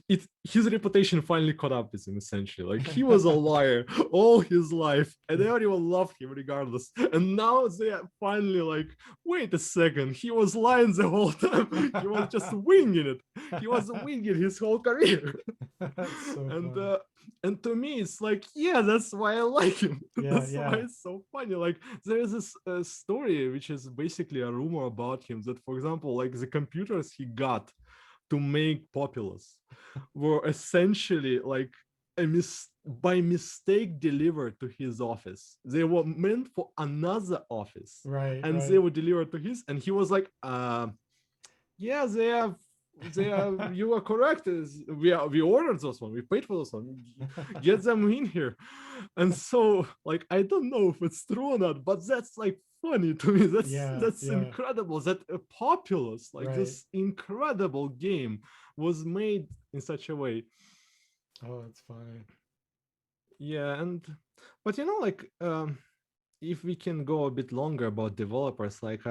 his reputation finally caught up with him, essentially. Like he was a liar all his life and everyone loved him regardless, and now they are finally like, wait a second, he was lying the whole time. He was just winging it. He was winging his whole career. That's so and funny. uh and to me it's like, yeah, that's why I like him. Yeah, That's why yeah. it's so funny. Like there is this story which is basically a rumor about him, that for example, like the computers he got to make Populous were essentially like by mistake delivered to his office. They were meant for another office, Right, and they right. were delivered to his, and he was like, yeah, they are, you are correct. We ordered those one, we paid for those one, get them in here. And so like I don't know if it's true or not, but that's like funny to me. Yeah, That's yeah. incredible that a Populous, like Right. this incredible game, was made in such a way. Oh, that's funny. Yeah. And but like if we can go a bit longer about developers, like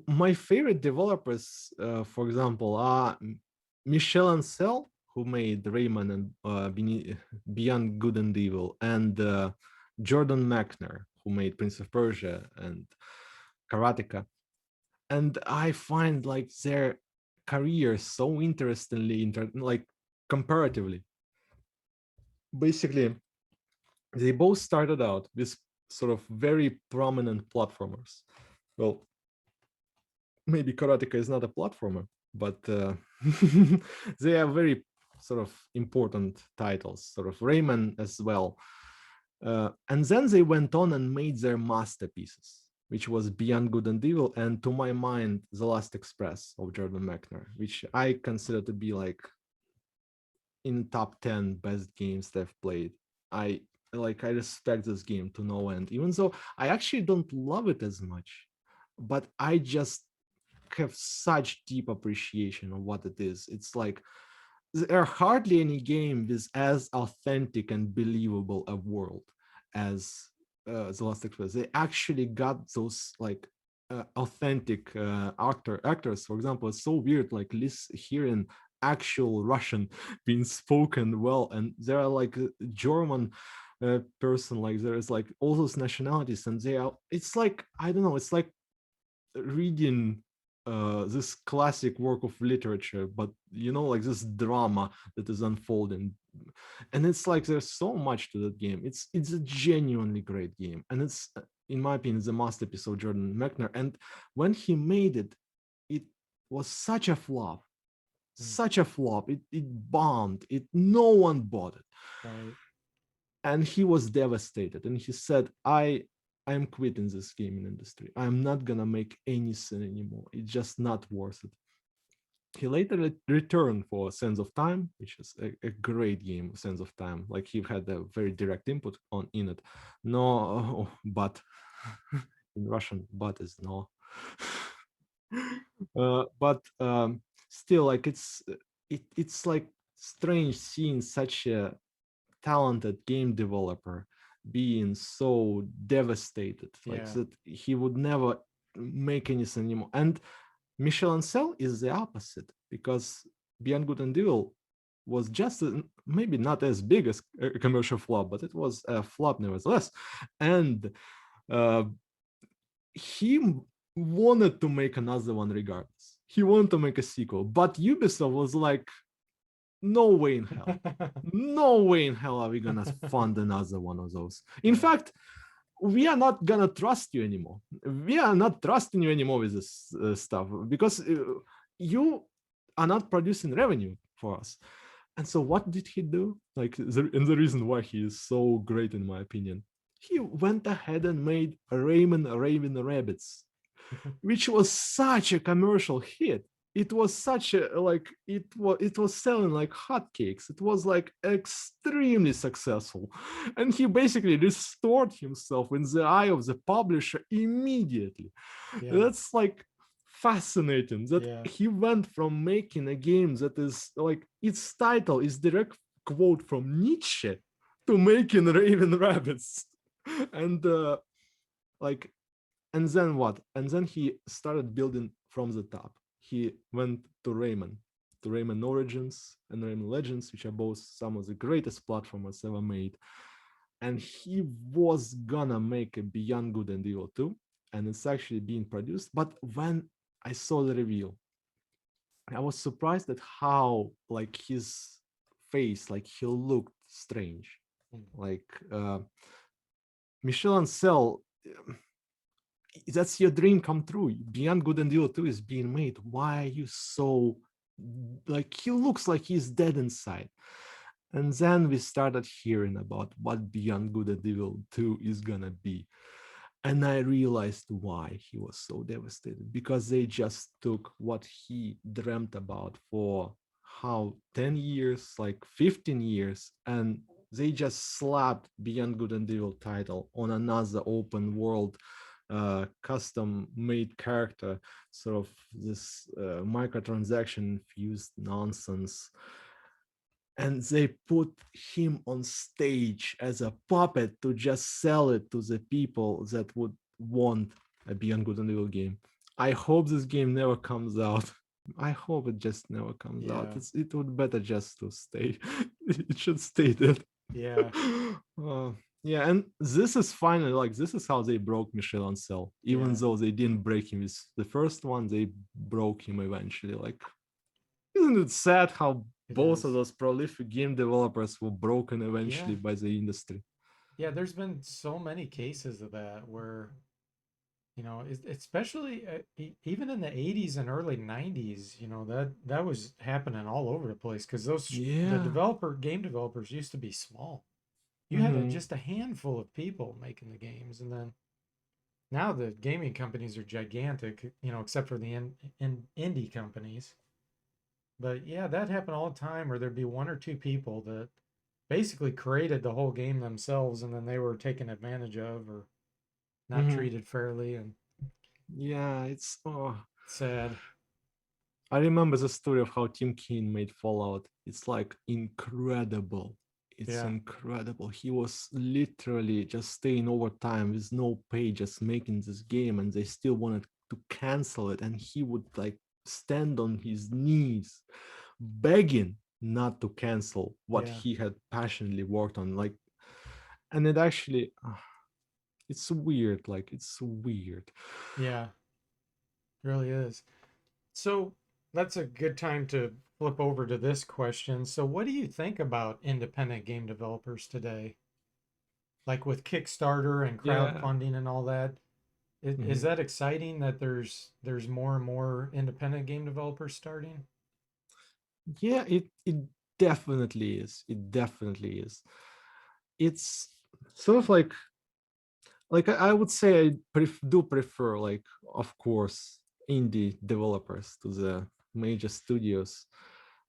my favorite developers, for example, are Michel Ancel, who made Rayman and Beyond Good and Evil, and Jordan Mechner, who made Prince of Persia and Karateka. And I find like their careers so interestingly, like comparatively. Basically, they both started out with sort of very prominent platformers. Well, maybe Karateka is not a platformer, but they are very sort of important titles, sort of Rayman as well. And then they went on and made their masterpieces, which was Beyond Good and Evil, and to my mind, The Last Express of Jordan Mechner, which I consider to be like in top 10 best games they've played. I respect this game to no end, even though I actually don't love it as much, but I just have such deep appreciation of what it is. It's like there are hardly any game with as authentic and believable a world as The Last Express. They actually got those like authentic actors. For example, it's so weird, like hearing actual Russian being spoken well, and there are like a German person, like there is like all those nationalities, and they are. It's like, I don't know. It's like reading this classic work of literature, but like this drama that is unfolding. And it's like there's so much to that game. It's a genuinely great game, and it's, in my opinion, the masterpiece of Jordan Mechner. And when he made it, it was such a flop, Mm, such a flop. It bombed. No one bought it, right. and he was devastated. And he said, I'm quitting this gaming industry. I'm not gonna make anything anymore. It's just not worth it. He later returned for Sense of Time, which is a great game. Sense of Time, like he had a very direct input in it. No, but in Russian, but is no. But still, like it's like strange seeing such a talented game developer being so devastated, like Yeah. that he would never make anything anymore. And Michel Ancel is the opposite, because Beyond Good and Evil was just maybe not as big as a commercial flop, but it was a flop nevertheless. And uh, he wanted to make another one regardless. He wanted to make a sequel, but Ubisoft was like, no way in hell. No way in hell are we gonna fund another one of those. In Yeah. fact, we are not gonna trust you anymore. We are not trusting you anymore with this stuff, because you are not producing revenue for us. And so what did he do? And the reason why he is so great, in my opinion, he went ahead and made Rayman Raven Rabbits, which was such a commercial hit. It was such a like it was selling like hotcakes. It was like extremely successful, and he basically restored himself in the eye of the publisher immediately. Yeah. That's like fascinating that Yeah. he went from making a game that is like its title is direct quote from Nietzsche to making Raven Rabbits, and like and then what? And then he started building from the top. He went to Rayman Origins and Rayman Legends, which are both some of the greatest platformers ever made. And he was gonna make a Beyond Good and Evil 2, and it's actually being produced. But when I saw the reveal, I was surprised at how like his face, like he looked strange. Mm. Like Michel Ancel, that's your dream come true. Beyond Good and Evil 2 is being made. Why are you so like he looks like he's dead inside? And then we started hearing about what Beyond Good and Evil 2 is gonna be. And I realized why he was so devastated, because they just took what he dreamt about for how 10 years, like 15 years, and they just slapped Beyond Good and Evil title on another open world custom made character, sort of this microtransaction infused nonsense. And they put him on stage as a puppet to just sell it to the people that would want a Beyond Good and Evil game. I hope this game never comes out. I hope it just never comes out. Yeah. It would better just to stay. It should stay there. Yeah. uh, yeah, and this is finally like this is how they broke Michel Ancel. Even Yeah. though they didn't break him with the first one, they broke him eventually. Like, isn't it sad how It both of is. those prolific game developers were broken Yeah. eventually by the industry? Yeah. There's been so many cases of that where, especially even in the 80s and early 90s, that was happening all over the place because the Yeah. game developers used to be small. You had Mm-hmm. just a handful of people making the games, and then now the gaming companies are gigantic, except for the indie companies. But yeah, that happened all the time where there'd be one or two people that basically created the whole game themselves and then they were taken advantage of or not Mm-hmm. treated fairly and Yeah, it's sad. I remember the story of how Tim Keen made Fallout. It's like incredible. It's Yeah. incredible. He was literally just staying overtime with no pay, just making this game, and they still wanted to cancel it. And he would like stand on his knees, begging not to cancel what Yeah. he had passionately worked on. Like, and it actually, it's weird. Like, it's weird. Yeah. Really is. So that's a good time to flip over to this question. So what do you think about independent game developers today? Like with Kickstarter and Yeah. crowdfunding and all that? Is Mhm. that exciting that there's more and more independent game developers starting? Yeah, it definitely is. It definitely is. It's sort of like I would say I do prefer, like, of course, indie developers to the major studios.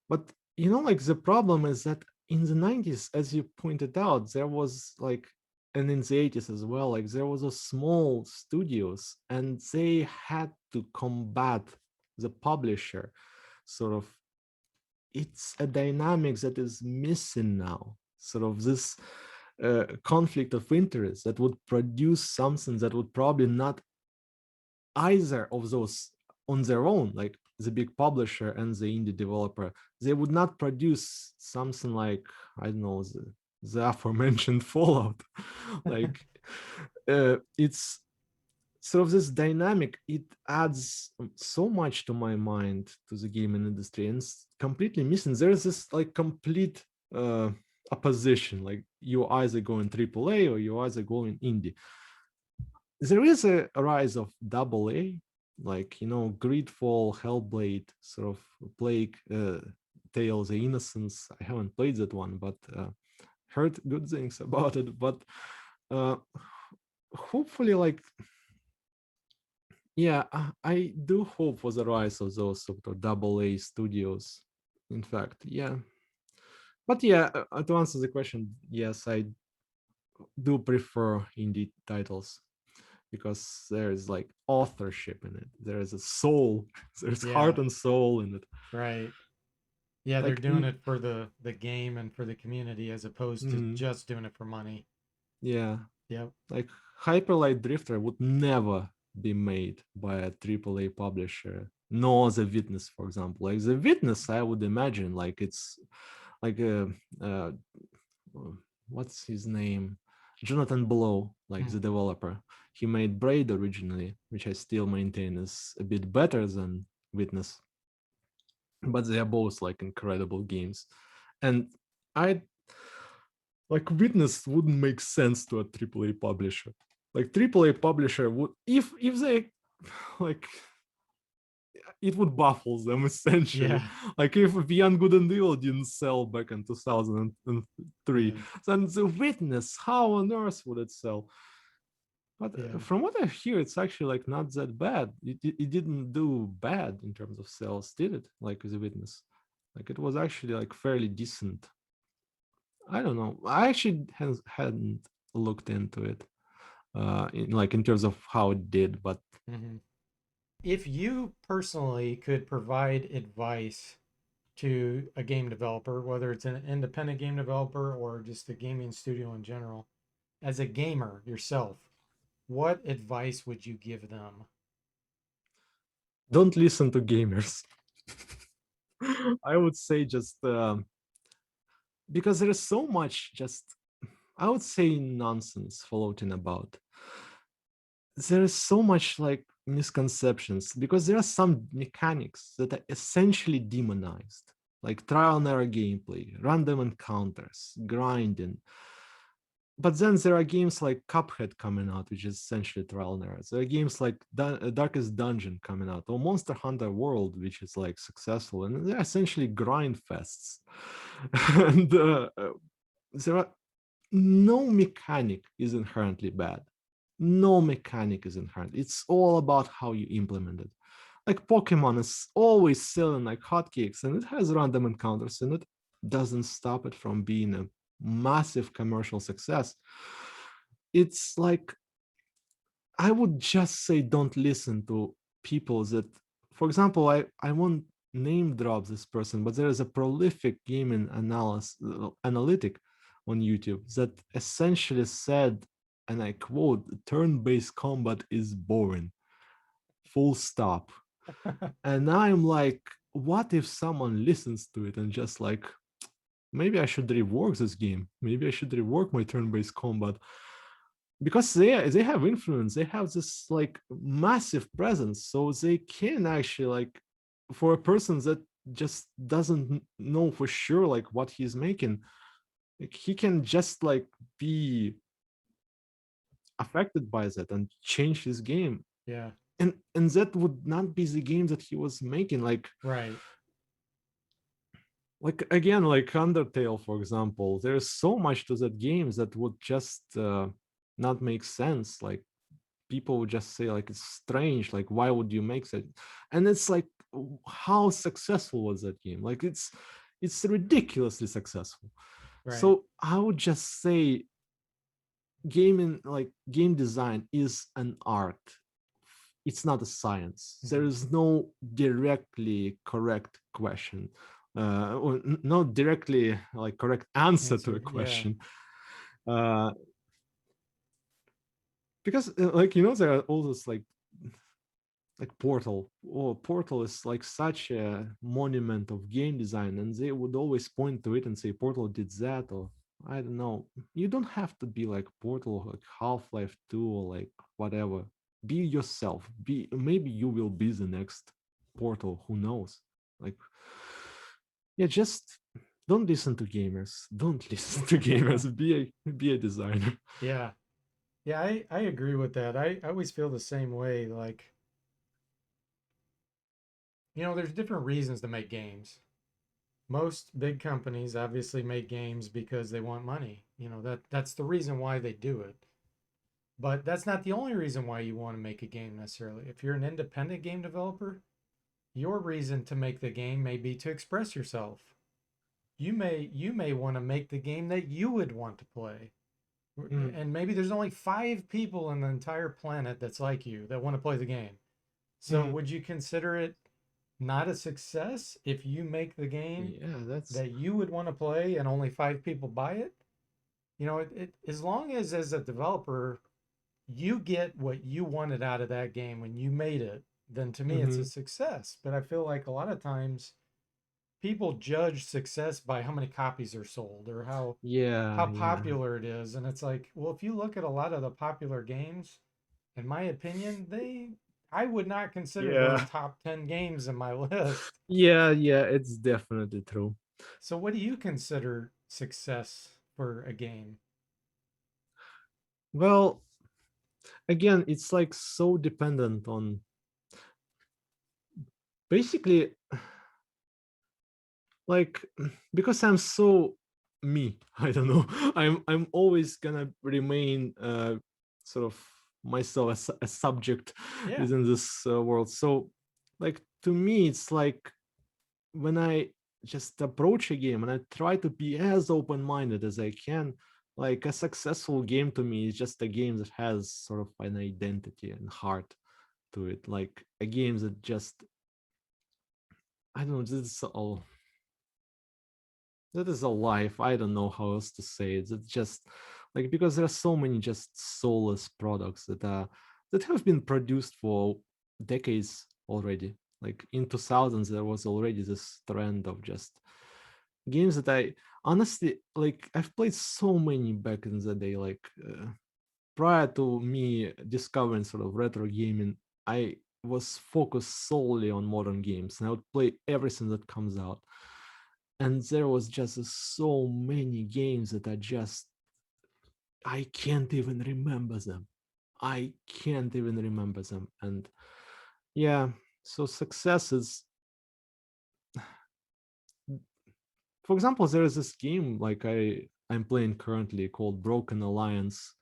But like the problem is that in the 90s, as you pointed out, there was like, and in the 80s as well, like there was a small studios and they had to combat the publisher. Sort of, it's a dynamic that is missing now. Sort of this conflict of interest that would produce something that would probably not either of those on their own, like the big publisher and the indie developer, they would not produce something like, I don't know, the aforementioned Fallout. Like it's sort of this dynamic. It adds so much to my mind to the gaming industry, and it's completely missing. There's this like complete opposition. Like you either go in AAA or you either go in indie. There is a rise of AA, like, you know, Greedfall, Hellblade, sort of Plague Tale, The Innocence. I haven't played that one, but heard good things about it. But hopefully, like, yeah, I do hope for the rise of those sort of AA studios. In fact, yeah. But yeah, to answer the question, yes, I do prefer indie titles because there's like authorship in it. There's a soul, there's heart Yeah, and soul in it. right. Yeah, they're Like, doing it for the game and for the community as opposed to just doing it for money. yeah, Yep. like Hyper Light Drifter would never be made by a AAA publisher, nor The Witness, for example. Like The Witness, I would imagine, like it's like a what's his name? Jonathan Blow, like the developer. He made Braid originally, which I still maintain is a bit better than Witness, but they are both like incredible games. And I like Witness wouldn't make sense to a AAA publisher. Like AAA publisher would, if they like, it would baffle them essentially. Yeah. Like if Beyond Good and Evil didn't sell back in 2003, Yeah. then The Witness, how on earth would it sell? But Yeah. from what I hear, it's actually like not that bad. It didn't do bad in terms of sales, did it? Like The Witness, like it was actually like fairly decent. I don't know. I actually hadn't looked into it, in terms of how it did, but Mm-hmm. If you personally could provide advice to a game developer, whether it's an independent game developer or just a gaming studio in general, as a gamer yourself, what advice would you give them? don't listen to gamers. I would say just because there is so much just, I would say, nonsense floating about. There is so much like misconceptions because there are some mechanics that are essentially demonized, like trial and error gameplay, random encounters, grinding. But then there are games like Cuphead coming out, which is essentially trial and error. There are games like Darkest Dungeon coming out, or Monster Hunter World, which is like successful, and they're essentially grind fests. And there are no mechanic is inherently bad. No mechanic is inherent. It's all about how you implement it. Like Pokemon is always selling like hotcakes, and it has random encounters, and it doesn't stop it from being a massive commercial success. It's like, I would just say don't listen to people that, for example, I won't name drop this person, but there is a prolific gaming analytic on YouTube that essentially said, and I quote, turn-based combat is boring, full stop. And I'm like, what if someone listens to it and just like, maybe I should rework this game. Maybe I should rework my turn-based combat, because they have influence. They have this like massive presence, so they can actually like, for a person that just doesn't know for sure like what he's making, like, he can just like be affected by that and change his game. Yeah. And that would not be the game that he was making. Right. Like again, like Undertale, for example, there's so much to that game that would just not make sense. Like people would just say like, it's strange, like why would you make that? And it's like, how successful was that game? Like it's ridiculously successful. Right. So I would just say gaming, like game design, is an art. It's not a science. There is no directly correct question, or no directly like correct answer to a Yeah. question. uh, because like, you know, there are all those like like Portal. Oh, Portal is like such a monument of game design, and they would always point to it and say Portal did that, or I don't know. You don't have to be like Portal, like Half-Life 2, or like whatever. Be yourself. Be maybe you will be the next Portal. Who knows? Like, yeah, just don't listen to gamers. Don't listen to gamers. Be a designer. Yeah. Yeah, I agree with that. I always feel the same way. Like, there's different reasons to make games. Most big companies obviously make games because they want money. That's the reason why they do it. But that's not the only reason why you want to make a game necessarily. If you're an independent game developer, your reason to make the game may be to express yourself. You may want to make the game that you would want to play. Mm, And maybe there's only 5 people in the entire planet that's like you that want to play the game. So mm. would you consider it not a success if you make the game Yeah, that's that you would want to play and only 5 people buy it? As long as a developer you get what you wanted out of that game when you made it, then to me it's a mm-hmm. success. But I feel like a lot of times people judge success by how many copies are sold or how Yeah, yeah, popular it is. And it's like, well, if you look at a lot of the popular games, in my opinion, I would not consider those yeah. top 10 games in my list. Yeah, yeah, it's definitely true. So what do you consider success for a game? Well, again, it's like so dependent on basically like because I'm so me, I don't know. I'm always gonna remain sort of myself as a subject Yeah, within this world. So like to me it's like when I just approach a game and I try to be as open-minded as I can, like a successful game to me is just a game that has sort of an identity and heart to it. Like a game that just I don't know, this is all that is a life. I don't know how else to say it. It's just like because there are so many just soulless products that have been produced for decades already. Like in 2000s, there was already this trend of just games that I honestly like. I've played so many back in the day. Like prior to me discovering sort of retro gaming, I was focused solely on modern games, and I would play everything that comes out. And there was just so many games that are just I can't even remember them. I can't even remember them. And yeah, so success is, for example, there is this game like I'm playing currently called Broken Alliance,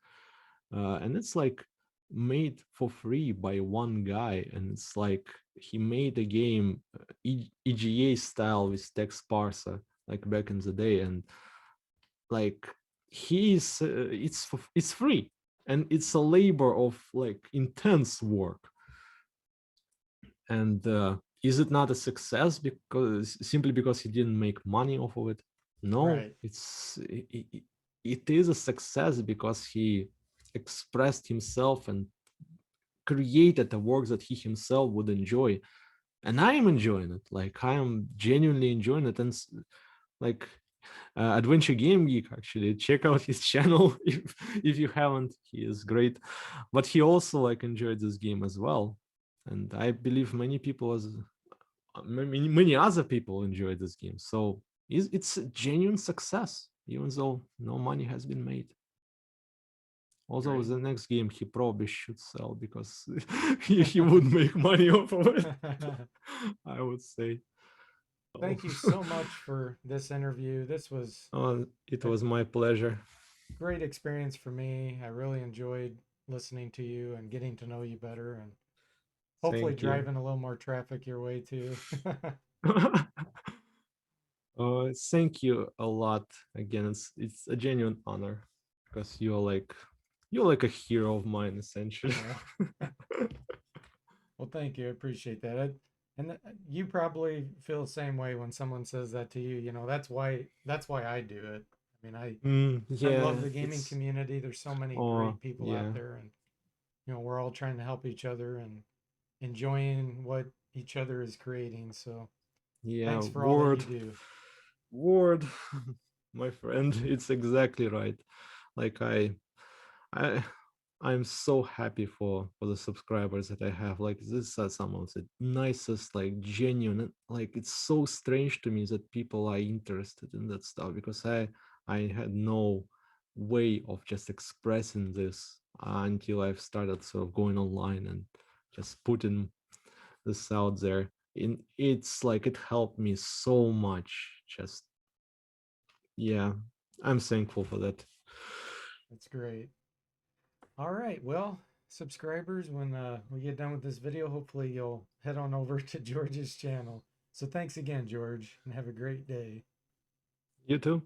and it's like made for free by one guy, and it's like he made a game EGA style with text parser like back in the day, and like it's free and it's a labor of like intense work. And is it not a success because simply because he didn't make money off of it? No, right. it is a success because he expressed himself and created a work that he himself would enjoy, and I am enjoying it. Like I am genuinely enjoying it. And like Adventure Game Geek, actually check out his channel if you haven't. He is great, but he also like enjoyed this game as well, and I believe many people as many other people enjoyed this game. So it's a genuine success, even though no money has been made. Although Great. the next game he probably should sell because he would make money off of it. I would say. Oh. Thank you so much for this interview. This was Oh, it a was my pleasure. great experience for me. I really enjoyed listening to you and getting to know you better and hopefully Thank you. driving a little more traffic your way too. Thank you a lot. Again, it's a genuine honor because you're like a hero of mine, essentially. Well, well, thank you. I appreciate that. And you probably feel the same way when someone says that to you. That's why I do it. I mean, I love Yeah, the gaming it's community. There's so many oh great people out yeah, there, and we're all trying to help each other. And enjoying what each other is creating. So Yeah, thanks for all that you word, do. word, my friend, it's exactly right. Like I I'm so happy for the subscribers that I have. Like these are some of the nicest, like genuine. Like it's so strange to me that people are interested in that stuff because I had no way of just expressing this until I've started sort of going online and just putting this out there. In it's like it helped me so much. Just yeah, I'm thankful for that. That's great. All right. Well, subscribers, when we get done with this video, hopefully you'll head on over to George's channel. So thanks again, George, and have a great day. You too.